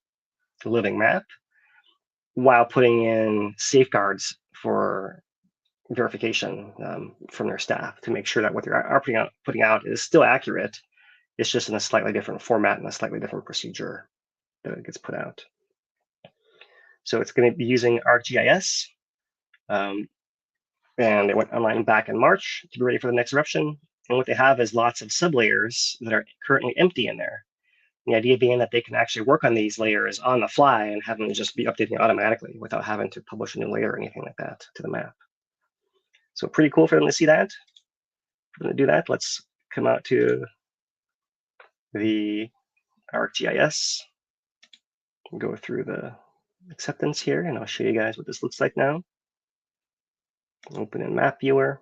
living map while putting in safeguards for verification from their staff to make sure that what they're putting out is still accurate. It's just in a slightly different format and a slightly different procedure that it gets put out. So it's going to be using ArcGIS. And it went online back in March to be ready for the next eruption. And what they have is lots of sublayers that are currently empty in there. The idea being that they can actually work on these layers on the fly and have them just be updating automatically without having to publish a new layer or anything like that to the map. So pretty cool for them to see that. If we're going to do that, let's come out to the ArcGIS, go through the acceptance here, and I'll show you guys what this looks like now. Open in Map Viewer.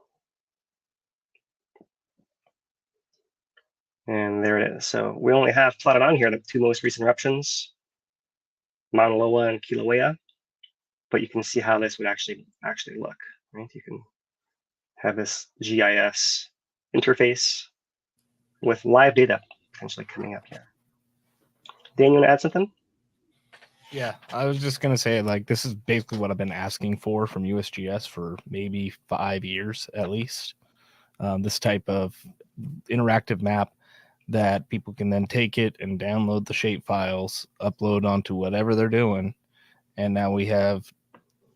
And there it is. So we only have plotted on here the two most recent eruptions, Mauna Loa and Kilauea, but you can see how this would actually look. Right? You can have this GIS interface with live data potentially coming up here. Dan, you want to add something? Yeah, I was just going to say, like, this is basically what I've been asking for from USGS for maybe 5 years at least. This type of interactive map that people can then take it and download the shape files, upload onto whatever they're doing. And now we have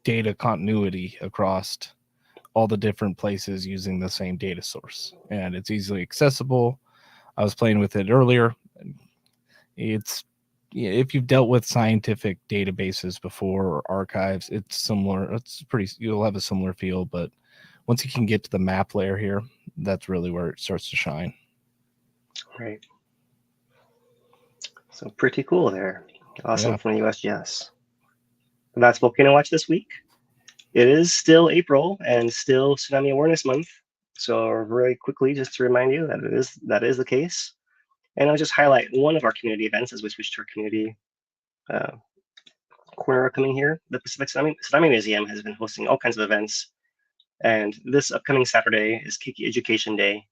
data continuity across all the different places using the same data source. And it's easily accessible. I was playing with it earlier. It's, if you've dealt with scientific databases before or archives, it's similar. It's pretty, you'll have a similar feel, but once you can get to the map layer here, that's really where it starts to shine. Right. So pretty cool there. Awesome from the USGS. That's Volcano Watch this week. It is still April and still Tsunami Awareness Month. So very quickly, just to remind you that is the case. And I'll just highlight one of our community events as we switch to our community corner coming here. The Pacific Tsunami Museum has been hosting all kinds of events. And this upcoming Saturday is Keiki Education Day.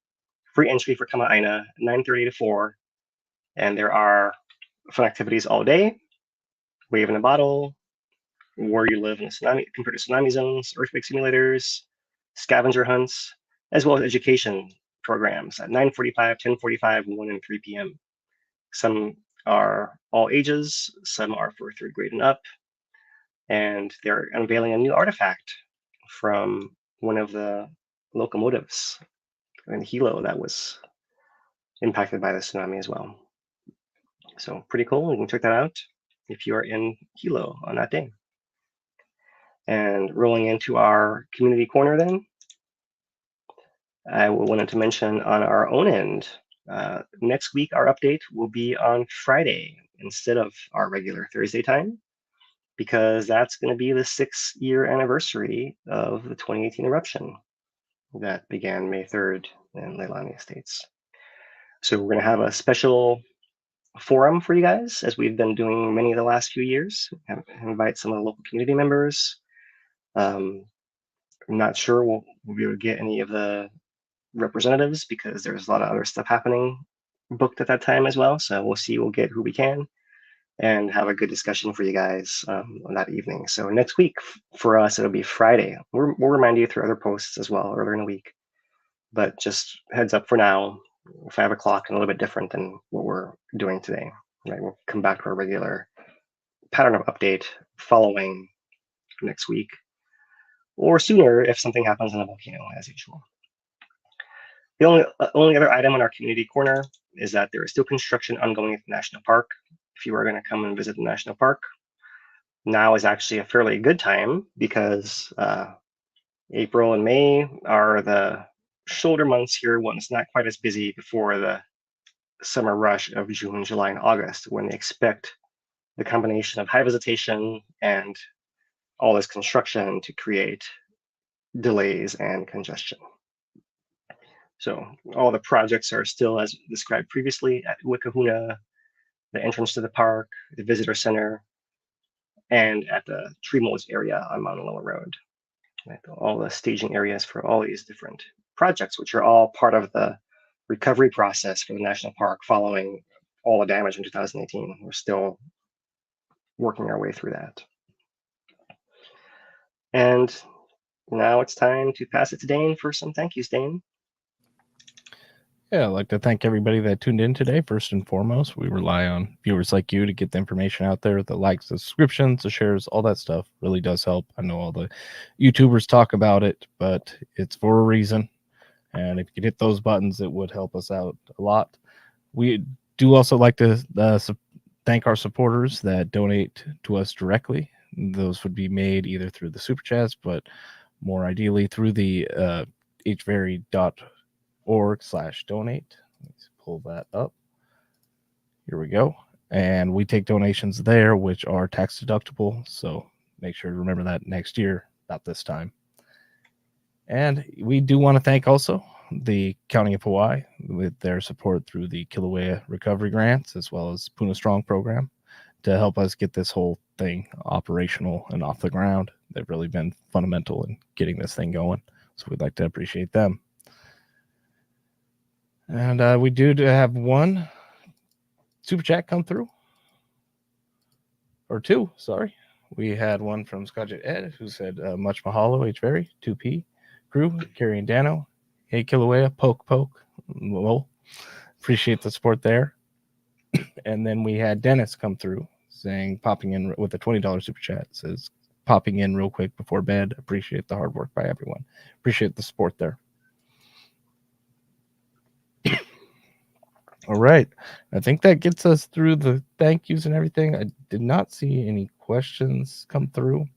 Free entry for Kama'aina, 9:30 to 4. And there are fun activities all day. Wave in a bottle, where you live in a tsunami, compared to tsunami zones, earthquake simulators, scavenger hunts, as well as education programs at 9:45, 10:45, 1 and 3 p.m. Some are all ages, some are for 3rd grade and up, and they're unveiling a new artifact from one of the locomotives in Hilo that was impacted by the tsunami as well. So pretty cool. You can check that out if you are in Hilo on that day. And rolling into our community corner then, I wanted to mention on our own end, next week our update will be on Friday instead of our regular Thursday time, because that's going to be the 6-year anniversary of the 2018 eruption that began May 3rd in Leilani Estates. So we're going to have a special forum for you guys, as we've been doing many of the last few years. Invite some of the local community members. I'm not sure we'll be able to get any of the representatives because there's a lot of other stuff happening booked at that time as well. So we'll see, we'll get who we can and have a good discussion for you guys on that evening. So next week for us, it'll be Friday. We'll remind you through other posts as well earlier in the week. But just heads up for now, 5 o'clock and a little bit different than what we're doing today. Right, we'll come back to our regular pattern of update following next week, or sooner if something happens in the volcano as usual. The only other item in our community corner is that there is still construction ongoing at the national park. If you are going to come and visit the national park, now is actually a fairly good time because April and May are the shoulder months here when it's not quite as busy before the summer rush of June, July, and August, when they expect the combination of high visitation and all this construction to create delays and congestion. So all the projects are still as described previously at Wikahuna, the entrance to the park, the visitor center, and at the tree molds area on Mauna Loa Road. Right? All the staging areas for all these different projects, which are all part of the recovery process for the national park following all the damage in 2018. We're still working our way through that. And now it's time to pass it to Dane for some thank yous, Dane. Yeah, I'd like to thank everybody that tuned in today. First and foremost, we rely on viewers like you to get the information out there. The likes, the subscriptions, the shares, all that stuff really does help. I know all the YouTubers talk about it, but it's for a reason. And if you could hit those buttons, it would help us out a lot. We do also like to thank our supporters that donate to us directly. Those would be made either through the super chats, but more ideally through the HVERI.org/donate. Let's pull that up. Here we go. And we take donations there, which are tax deductible. So make sure to remember that next year, about this time. And we do want to thank also the County of Hawaii with their support through the Kilauea recovery grants, as well as Puna Strong program, to help us get this whole thing operational and off the ground. They've really been fundamental in getting this thing going. So we'd like to appreciate them. And we do have one super chat come through. Or two, sorry. We had one from Scotch Ed who said, much mahalo, HVERI, 2P, crew, Carrie and Dano. Hey, Kilauea, poke. Well, appreciate the support there. And then we had Dennis come through saying, popping in with a $20 super chat, says, popping in real quick before bed. Appreciate the hard work by everyone. Appreciate the support there. All right. I think that gets us through the thank yous and everything. I did not see any questions come through.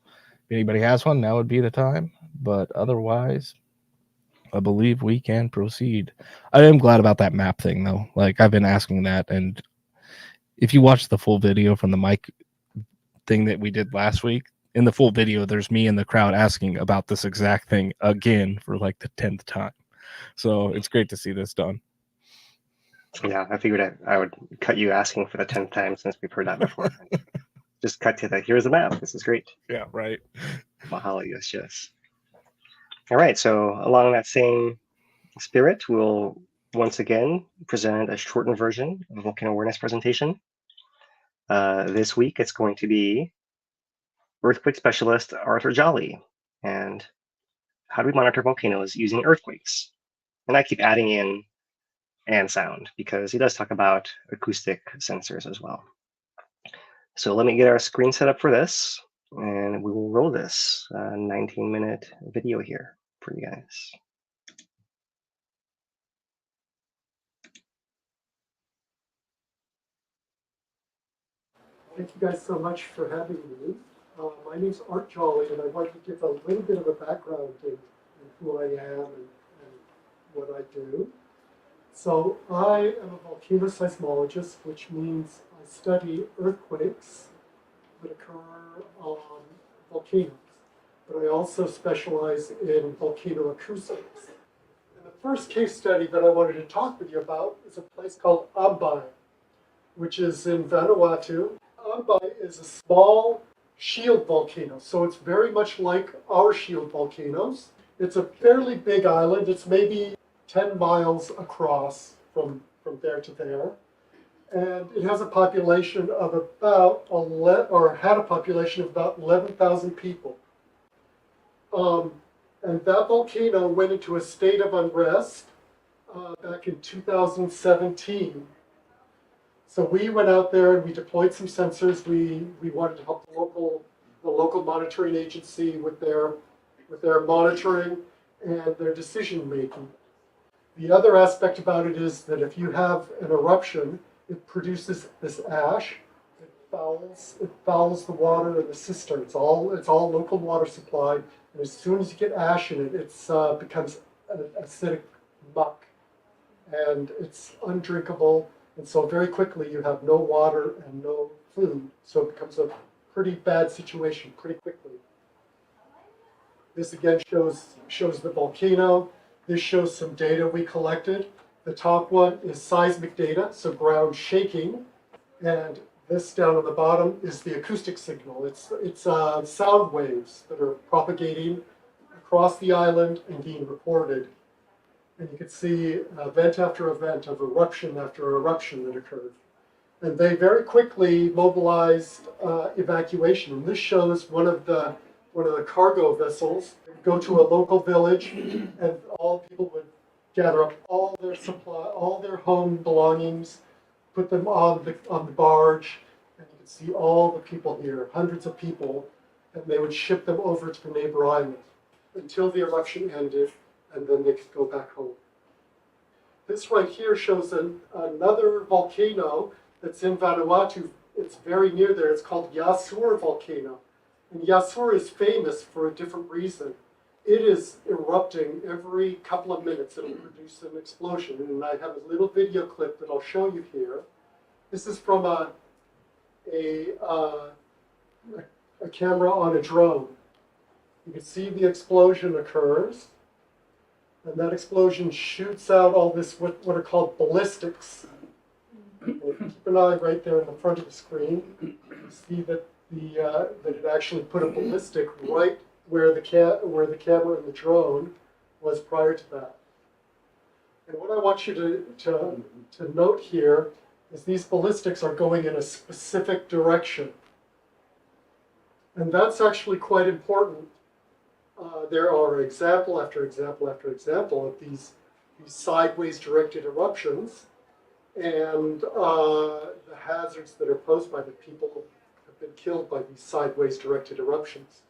If anybody has one, now would be the time. But otherwise, I believe we can proceed. I am glad about that map thing, though. Like, I've been asking that. And if you watch the full video from the mic thing that we did last week, in the full video, there's me in the crowd asking about this exact thing again for like the 10th time. So it's great to see this done. Yeah, I figured I would cut you asking for the 10th time since we've heard that before. Just cut to the, here's the map. This is great. Yeah, right. Mahalo, yes. All right, so along that same spirit, we'll once again present a shortened version of a volcano awareness presentation. This week, it's going to be earthquake specialist Arthur Jolly and how do we monitor volcanoes using earthquakes? And I keep adding in and sound because he does talk about acoustic sensors as well. So let me get our screen set up for this and we will roll this 19-minute video here for you guys. Thank you guys so much for having me. My name's Art Jolly, and I'd like to give a little bit of a background in who I am and what I do. So I am a volcanoseismologist, which means I study earthquakes that occur on volcanoes. But I also specialize in volcano acoustics. And the first case study that I wanted to talk with you about is a place called Ambai, which is in Vanuatu. Ambai is a small shield volcano, so it's very much like our shield volcanoes. It's a fairly big island. It's maybe 10 miles across from there to there. And it has a population of about, had a population of about 11,000 people. And that volcano went into a state of unrest back in 2017. So we went out there and we deployed some sensors. We wanted to help the local monitoring agency with their monitoring and their decision making. The other aspect about it is that if you have an eruption, it produces this ash. It fouls the water in the cistern. It's all local water supply. And as soon as you get ash in it, it becomes acidic muck, and it's undrinkable. And so very quickly you have no water and no food. So it becomes a pretty bad situation pretty quickly. This again shows the volcano. This shows some data we collected. The top one is seismic data, so ground shaking, and this down on the bottom is the acoustic signal. It's sound waves that are propagating across the island and being reported. And you can see event after event of eruption after eruption that occurred. And they very quickly mobilized evacuation. And this shows one of the cargo vessels go to a local village, and all people would gather up all their supply, all their home belongings, put them on the barge, and you can see all the people here, hundreds of people, and they would ship them over to the neighbor island until the eruption ended, and then they could go back home. This right here shows another volcano that's in Vanuatu. It's very near there. It's called Yasur volcano. And Yasur is famous for a different reason. It is erupting every couple of minutes. It'll produce an explosion. And I have a little video clip that I'll show you here. This is from a camera on a drone. You can see the explosion occurs. And that explosion shoots out all this, what are called ballistics. And if you keep an eye right there in the front of the screen, you see that that it actually put a ballistic right where the camera and the drone was prior to that. And what I want you to note here is these ballistics are going in a specific direction. And that's actually quite important. There are example after example after example of these sideways directed eruptions, and the hazards that are posed by the people who have been killed by these sideways directed eruptions.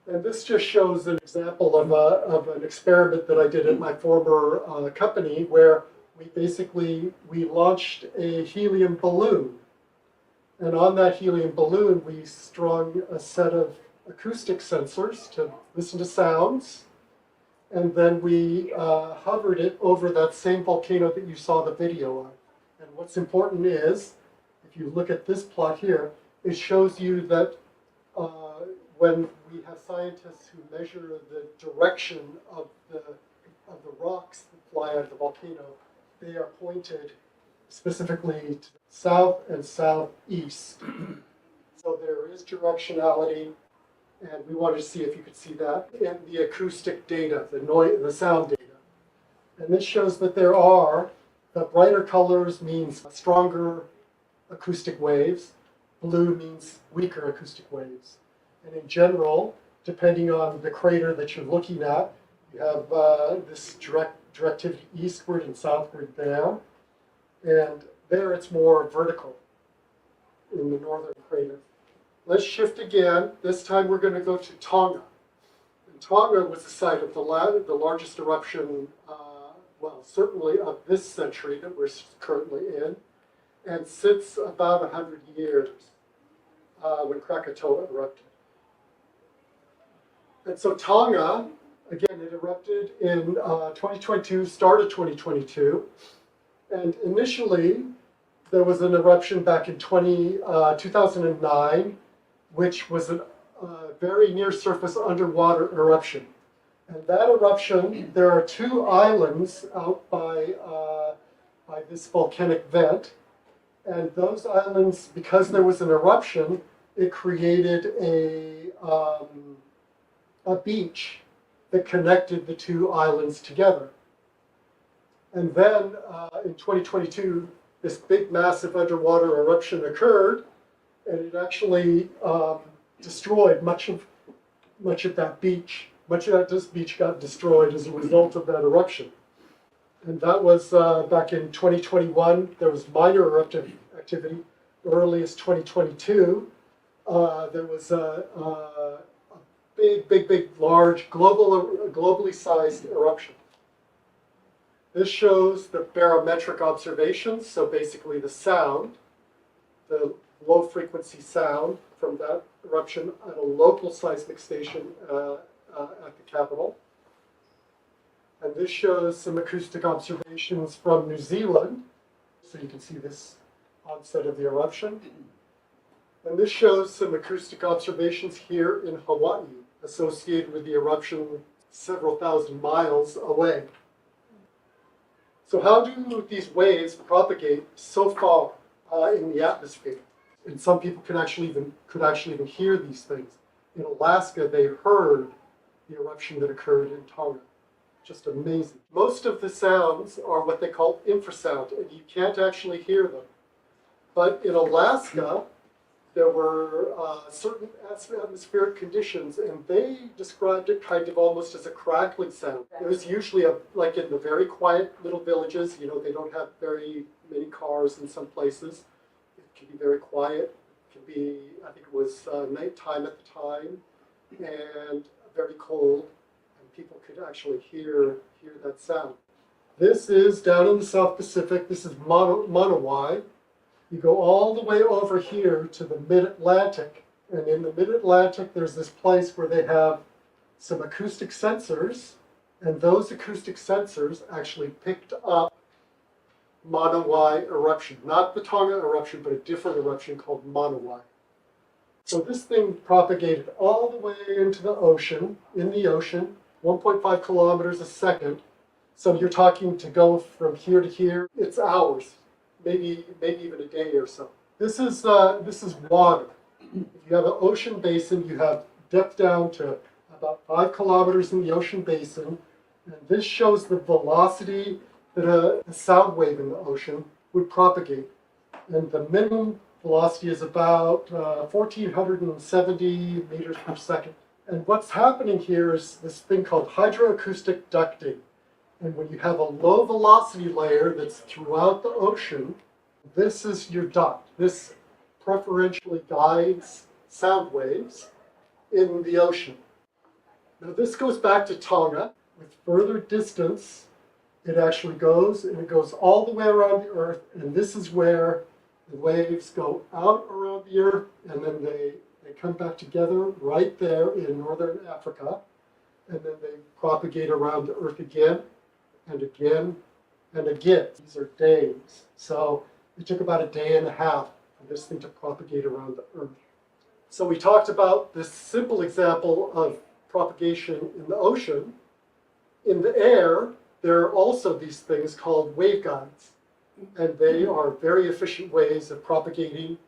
And this just shows an example of an experiment that I did at my former company, where we launched a helium balloon. And on that helium balloon, we strung a set of acoustic sensors to listen to sounds. And then we hovered it over that same volcano that you saw the video of. And what's important is, if you look at this plot here, it shows you that when we have scientists who measure the direction of the rocks that fly out of the volcano, they are pointed specifically to south and southeast. So there is directionality, and we wanted to see if you could see that in the acoustic data, the sound data. And this shows that the brighter colors means stronger acoustic waves, blue means weaker acoustic waves. And in general, depending on the crater that you're looking at, you have this directivity eastward and southward there. And there it's more vertical in the northern crater. Let's shift again. This time we're going to go to Tonga. And Tonga was the site of the largest eruption, well, certainly of this century that we're currently in, and sits about 100 years when Krakatoa erupted. And so Tonga, again, it erupted in 2022, started 2022. And initially, there was an eruption back in 2009, which was a very near surface underwater eruption. And that eruption, there are two islands out by this volcanic vent. And those islands, because there was an eruption, it created a beach that connected the two islands together. And then in 2022, this big, massive underwater eruption occurred, and it actually destroyed much of that beach. Much of this beach got destroyed as a result of that eruption. And that was back in 2021. There was minor eruptive activity. Early as 2022, there was a big, large, globally sized eruption. This shows the barometric observations, so basically the sound, the low frequency sound from that eruption at a local seismic station at the capital. And this shows some acoustic observations from New Zealand. So you can see this onset of the eruption. And this shows some acoustic observations here in Hawaii associated with the eruption several thousand miles away. So how do these waves propagate so far in the atmosphere? And some people could actually even hear these things. In Alaska, they heard the eruption that occurred in Tonga. Just amazing. Most of the sounds are what they call infrasound, and you can't actually hear them. But in Alaska, there were certain atmospheric conditions, and they described it kind of almost as a crackling sound. It was usually like in the very quiet little villages. You know, they don't have very many cars in some places. It can be very quiet. It can be, I think it was nighttime at the time, and very cold. People could actually hear that sound. This is down in the South Pacific. This is Manawai. You go all the way over here to the mid-Atlantic. And in the mid-Atlantic, there's this place where they have some acoustic sensors. And those acoustic sensors actually picked up Manawai eruption. Not the Tonga eruption, but a different eruption called Manawai. So this thing propagated all the way into the ocean, 1.5 kilometers a second. So you're talking to go from here to here, it's hours, maybe even a day or so. This is water. If you have an ocean basin, you have depth down to about 5 kilometers in the ocean basin. And this shows the velocity that a sound wave in the ocean would propagate. And the minimum velocity is about 1,470 meters per second. And what's happening here is this thing called hydroacoustic ducting. And when you have a low velocity layer that's throughout the ocean, this is your duct. This preferentially guides sound waves in the ocean. Now this goes back to Tonga. With further distance, it actually goes, and it goes all the way around the Earth. And this is where the waves go out around the Earth, and then they come back together right there in northern Africa, and then they propagate around the Earth again and again and again. These are days. So it took about a day and a half for this thing to propagate around the Earth. So we talked about this simple example of propagation in the ocean. In the air, there are also these things called waveguides, and they are very efficient ways of propagating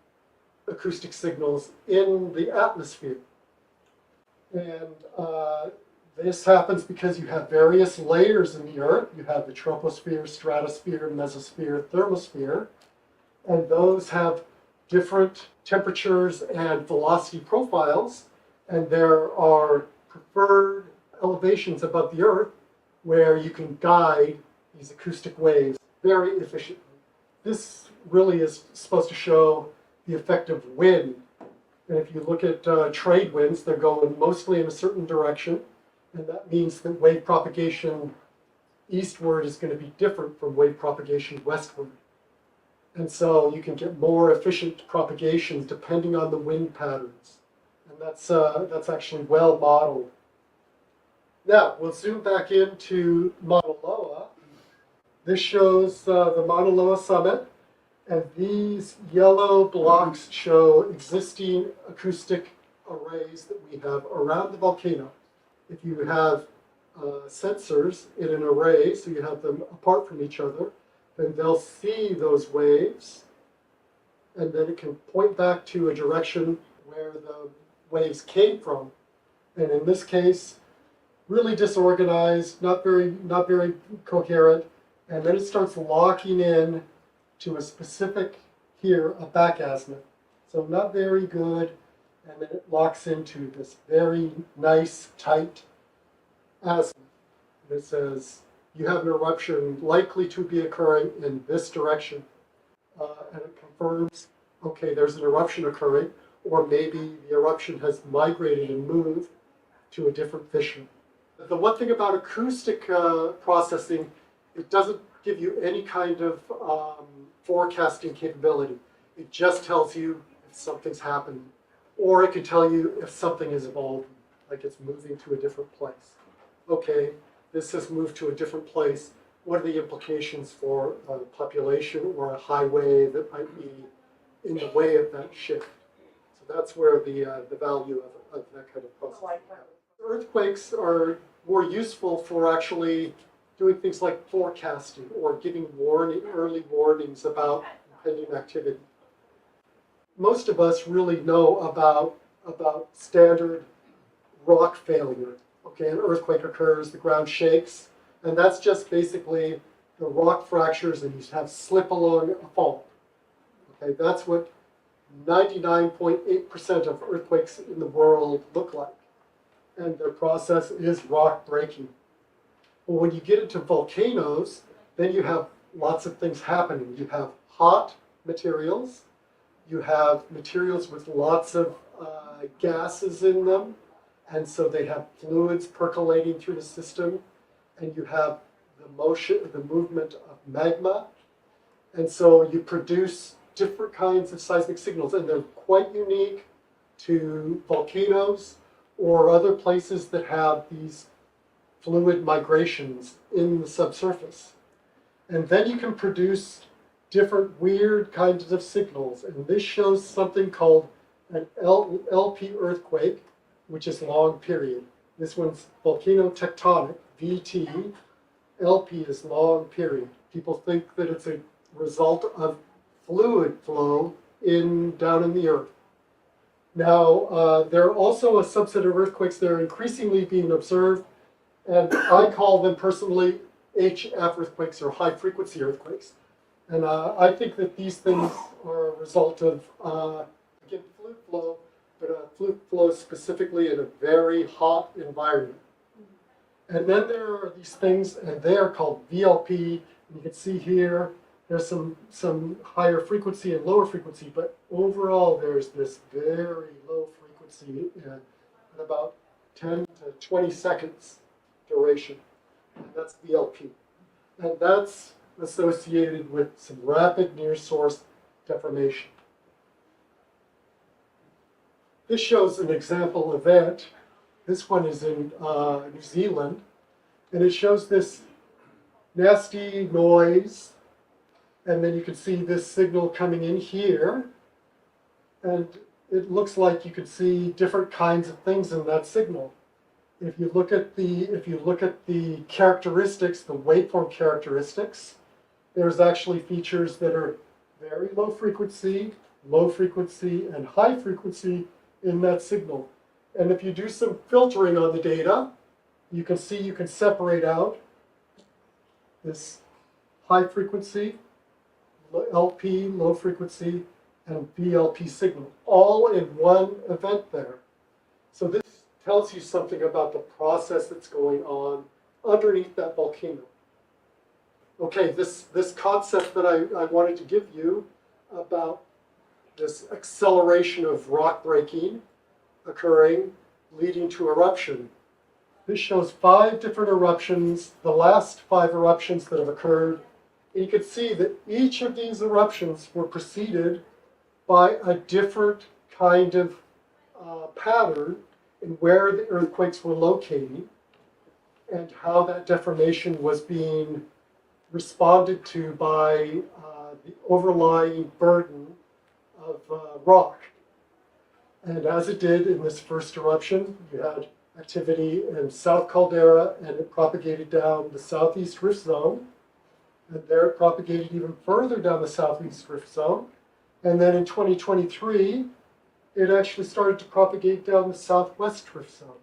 acoustic signals in the atmosphere. And this happens because you have various layers in the Earth. You have the troposphere, stratosphere, mesosphere, thermosphere, and those have different temperatures and velocity profiles, and there are preferred elevations above the Earth where you can guide these acoustic waves very efficiently. This really is supposed to show the effect of wind. And if you look at trade winds, they're going mostly in a certain direction, and that means that wave propagation eastward is going to be different from wave propagation westward. And so you can get more efficient propagations depending on the wind patterns. And that's actually well modeled. Now, we'll zoom back into Mauna Loa. This shows the Mauna Loa summit. And these yellow blocks show existing acoustic arrays that we have around the volcano. If you have sensors in an array, so you have them apart from each other, then they'll see those waves, and then it can point back to a direction where the waves came from. And in this case, really disorganized, not very coherent, and then it starts locking in to a specific, here, a back azimuth. So not very good, and then it locks into this very nice, tight azimuth. And it says you have an eruption likely to be occurring in this direction. And it confirms, okay, there's an eruption occurring, or maybe the eruption has migrated and moved to a different fissure. The one thing about acoustic processing, it doesn't give you any kind of forecasting capability. It just tells you if something's happening, or it can tell you if something is evolving, like it's moving to a different place. Okay, this has moved to a different place. What are the implications for a population or a highway that might be in the way of that shift? So that's where the value of that kind of process. Earthquakes are more useful for actually doing things like forecasting or giving early warnings about impending activity. Most of us really know about standard rock failure. Okay, an earthquake occurs, the ground shakes, and that's just basically the rock fractures and you have slip along a fault. Okay, that's what 99.8% of earthquakes in the world look like. And their process is rock breaking. But when you get into volcanoes, then you have lots of things happening. You have hot materials, you have materials with lots of gases in them, and so they have fluids percolating through the system, and you have the movement of magma, and so you produce different kinds of seismic signals, and they're quite unique to volcanoes or other places that have these fluid migrations in the subsurface. And then you can produce different weird kinds of signals. And this shows something called an LP earthquake, which is long period. This one's volcano-tectonic, VT. LP is long period. People think that it's a result of fluid flow down in the earth. Now, there are also a subset of earthquakes that are increasingly being observed, and I call them personally HF earthquakes or high frequency earthquakes. And I think that these things are a result of, again, fluid flow, but fluid flow specifically in a very hot environment. And then there are these things, and they are called VLP. You can see here, there's some higher frequency and lower frequency, but overall there's this very low frequency at about 10 to 20 seconds duration. And that's VLP. And that's associated with some rapid near source deformation. This shows an example event. This one is in New Zealand, and it shows this nasty noise. And then you can see this signal coming in here, and it looks like you could see different kinds of things in that signal. If you look at the characteristics, the waveform characteristics, there's actually features that are very low frequency, and high frequency in that signal. And if you do some filtering on the data, you can see you can separate out this high frequency, LP, low frequency, and VLP signal, all in one event there. So this tells you something about the process that's going on underneath that volcano. Okay, this concept that I wanted to give you about this acceleration of rock breaking occurring, leading to eruption. This shows 5 different eruptions, the last 5 eruptions that have occurred. And you can see that each of these eruptions were preceded by a different kind of pattern in where the earthquakes were locating and how that deformation was being responded to by the overlying burden of rock. And as it did in this first eruption, you had activity in South Caldera, and it propagated down the southeast rift zone. And there it propagated even further down the southeast rift zone. And then in 2023, it actually started to propagate down the southwest rift zone.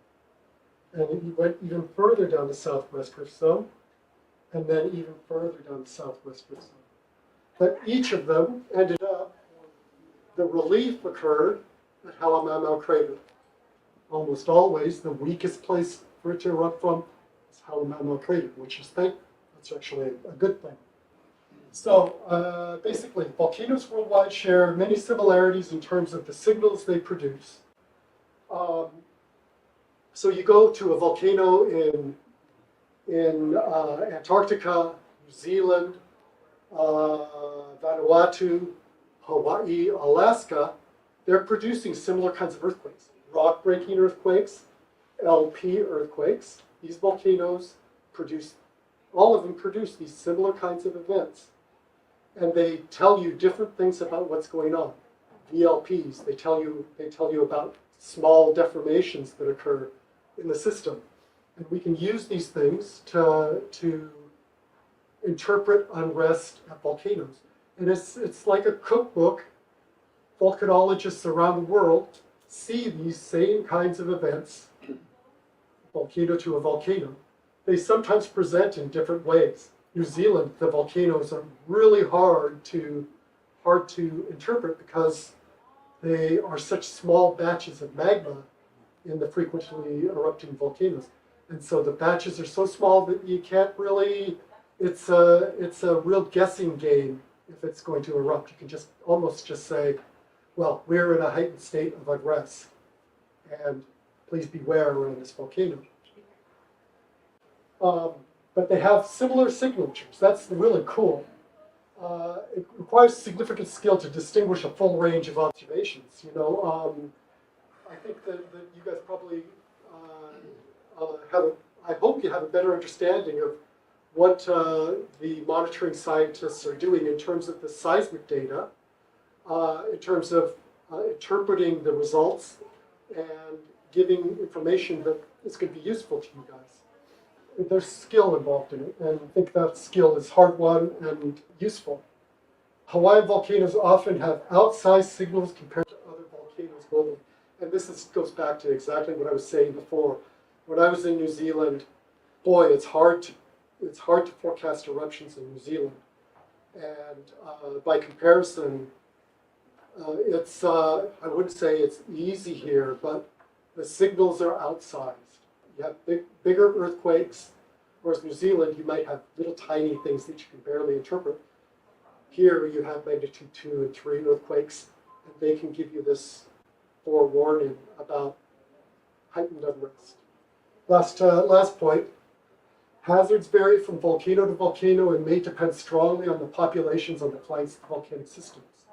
And it went even further down the southwest rift zone, and then even further down the southwest rift zone. But each of them ended up, the relief occurred at Halemaumau crater. Almost always, the weakest place for it to erupt from is Halemaumau crater, which is It's actually a good thing. So basically, volcanoes worldwide share many similarities in terms of the signals they produce. So you go to a volcano in Antarctica, New Zealand, Vanuatu, Hawaii, Alaska, they're producing similar kinds of earthquakes. Rock-breaking earthquakes, LP earthquakes. These volcanoes produce, all of them produce these similar kinds of events. And they tell you different things about what's going on. VLPs, they tell you about small deformations that occur in the system. And we can use these things to interpret unrest at volcanoes. And it's like a cookbook. Volcanologists around the world see these same kinds of events, volcano to a volcano. They sometimes present in different ways. New Zealand, the volcanoes are really hard to interpret because they are such small batches of magma in the frequently erupting volcanoes. And so the batches are so small that you can't really, it's a real guessing game if it's going to erupt. You can just almost just say, well, we're in a heightened state of unrest, and please beware around this volcano. But they have similar signatures. That's really cool. It requires significant skill to distinguish a full range of observations. You know, I think that you guys probably I hope you have a better understanding of what the monitoring scientists are doing in terms of the seismic data, in terms of interpreting the results and giving information that is going to be useful to you guys. There's skill involved in it, and I think that skill is hard-won and useful. Hawaiian volcanoes often have outsized signals compared to other volcanoes globally. And this goes back to exactly what I was saying before. When I was in New Zealand, boy, it's hard to forecast eruptions in New Zealand. And by comparison, I wouldn't say it's easy here, but the signals are outsized. You have bigger earthquakes, whereas New Zealand, you might have little tiny things that you can barely interpret. Here, you have magnitude 2 and 3 earthquakes, and they can give you this forewarning about heightened unrest. Last point, hazards vary from volcano to volcano and may depend strongly on the populations on the flanks of the volcanic systems.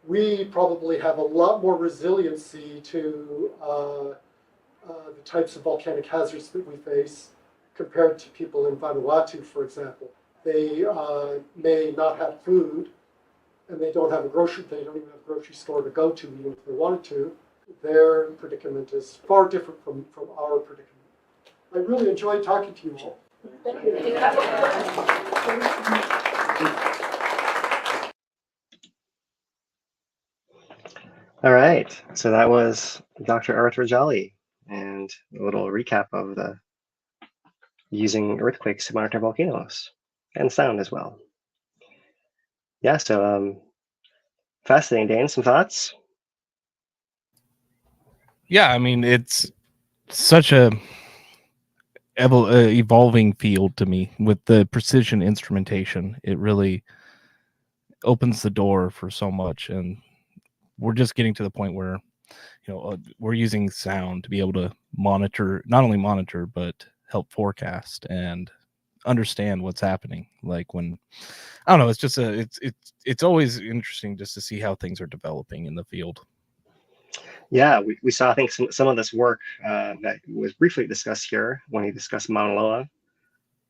We probably have a lot more resiliency to the types of volcanic hazards that we face compared to people in Vanuatu, for example. They may not have food, and they don't even have a grocery store to go to, even if they wanted to. Their predicament is far different from our predicament. I really enjoyed talking to you all. All right, so that was Dr. Arthur Jolly and a little recap of the using earthquakes to monitor volcanoes and sound as well. Yeah, so fascinating. Dane, some thoughts? Yeah, I mean, it's such a evolving field to me with the precision instrumentation. It really opens the door for so much, and we're just getting to the point where, you know, we're using sound to be able to monitor, not only monitor, but help forecast and understand what's happening. Like when, I don't know, it's just it's always interesting just to see how things are developing in the field. Yeah, we saw, I think, some of this work that was briefly discussed here when he discussed Mauna Loa,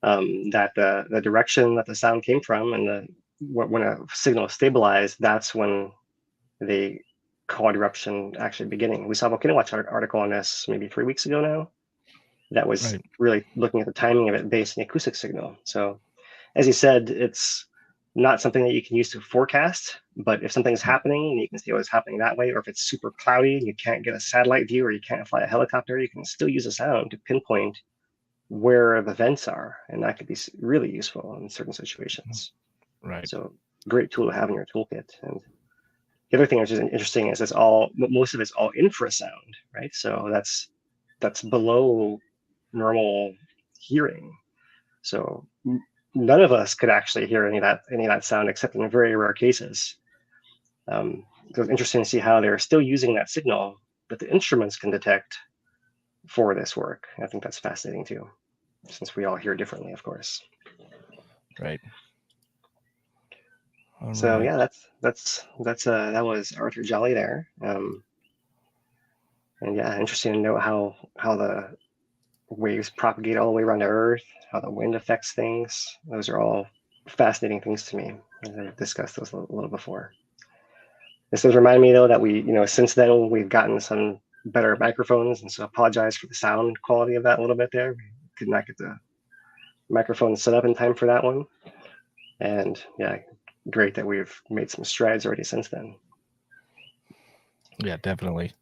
that the direction that the sound came from and when a signal is stabilized, that's when the called eruption actually beginning. We saw a Volcano Watch article on this maybe 3 weeks ago now that was really looking at the timing of it based on the acoustic signal. So as you said, it's not something that you can use to forecast, but if something's happening and you can see what's happening that way, or if it's super cloudy and you can't get a satellite view or you can't fly a helicopter, you can still use a sound to pinpoint where the vents are, and that could be really useful in certain situations. Right. So great tool to have in your toolkit. And the other thing which is interesting is most of it's all infrasound, right? So that's below normal hearing. So none of us could actually hear any of that sound except in very rare cases. It was interesting to see how they're still using that signal, but the instruments can detect for this work. I think that's fascinating too, since we all hear differently, of course. Right. All So right. yeah, that was Arthur Jolly there. And yeah, interesting to know how the waves propagate all the way around the Earth, how the wind affects things. Those are all fascinating things to me. I've discussed those a little before. This does remind me though that we, since then we've gotten some better microphones, and so apologize for the sound quality of that a little bit there. We could not get the microphone set up in time for that one. And yeah, great that we've made some strides already since then. Yeah, definitely.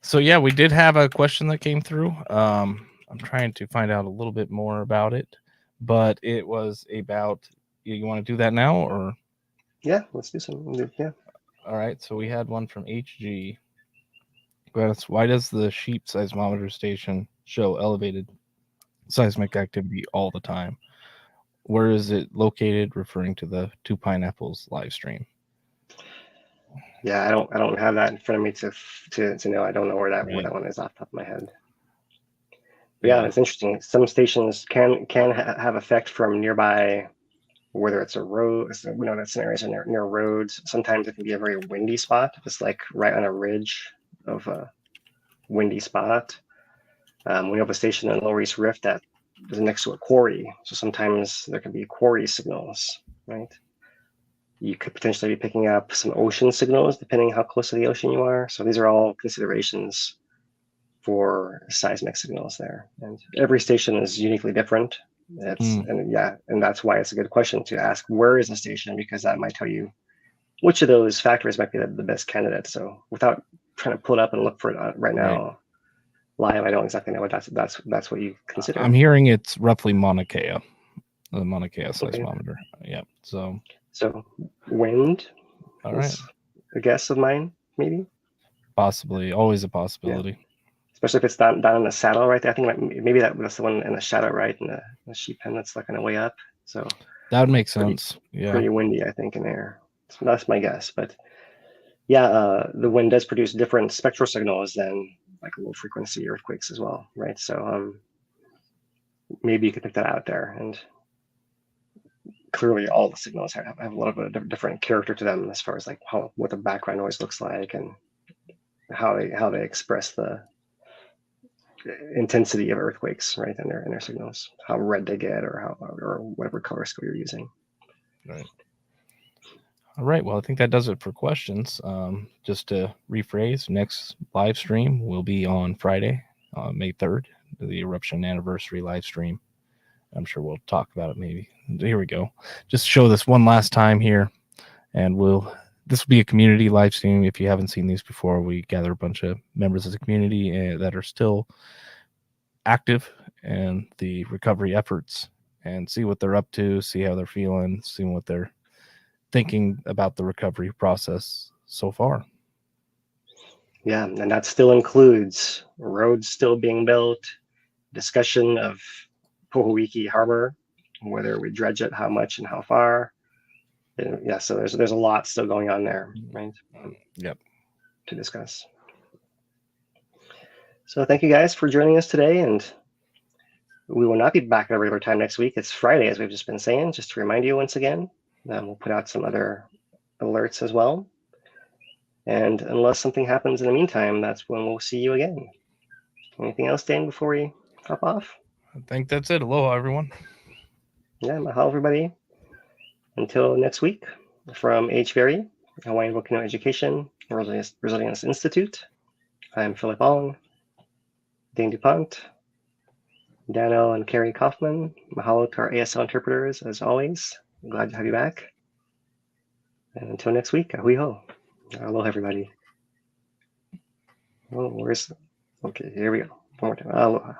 So yeah, we did have a question that came through. I'm trying to find out a little bit more about it, but it was about, you want to do that now or? Yeah, let's do some. Yeah. All right. So we had one from HG. Why does the sheep seismometer station show elevated seismic activity all the time? Where is it located? Referring to the Two Pineapples live stream. Yeah, I don't have that in front of me to know. I don't know where that one is off the top of my head. But yeah, it's interesting. Some stations can have effect from nearby, whether it's a road. We know that some areas are near roads. Sometimes it can be a very windy spot, just like right on a ridge of a windy spot. We have a station in Lower East Rift that is next to a quarry, so sometimes there can be quarry signals, right? You could potentially be picking up some ocean signals depending how close to the ocean you are. So these are all considerations for seismic signals there. And every station is uniquely different. And that's why it's a good question to ask, where is the station? Because that might tell you which of those factors might be the best candidate. So without trying to pull it up and look for it right now live, I don't exactly know what that's what you consider. I'm hearing it's roughly Mauna Kea, the Mauna Kea seismometer. Yeah. So wind. All right. A guess of mine, maybe. Possibly, always a possibility. Yeah. Especially if it's down in the saddle right there. I think maybe that's the one in the shadow, right, in the sheep pen that's like on the way up. So that would make sense. Yeah. Pretty windy, I think, in there. So that's my guess. But yeah, the wind does produce different spectral signals than like low frequency earthquakes as well, right? So maybe you could pick that out there. And clearly all the signals have a little bit of different character to them as far as like what the background noise looks like and how they express the intensity of earthquakes, right, in their signals, how red they get or whatever color scale you're using. Right. All right. Well, I think that does it for questions. Just to rephrase, next live stream will be on Friday, May 3rd, the eruption anniversary live stream. I'm sure we'll talk about it maybe. Here we go. Just show this one last time here, and this will be a community live stream. If you haven't seen these before, we gather a bunch of members of the community that are still active in the recovery efforts and see what they're up to, see how they're feeling, see what they're thinking about the recovery process so far. Yeah, and that still includes roads still being built, discussion of Pohoiki Harbor, whether we dredge it, how much and how far. And yeah, so there's a lot still going on there, right? Yep. To discuss. So thank you guys for joining us today, and we will not be back at a regular time next week. It's Friday, as we've just been saying, just to remind you once again. We'll put out some other alerts as well. And unless something happens in the meantime, that's when we'll see you again. Anything else, Dan, before we hop off? I think that's it. Aloha, everyone. Yeah, mahalo, everybody. Until next week, from HVERI, Hawaiian Volcano Education, Resilience Institute, I'm Philip Ong, Dane DuPont, Daniel and Carrie Kaufman. Mahalo to our ASL interpreters, as always. I'm glad to have you back. And until next week, ahui ho. Aloha, everybody. Oh, okay, here we go. One more time. Aloha.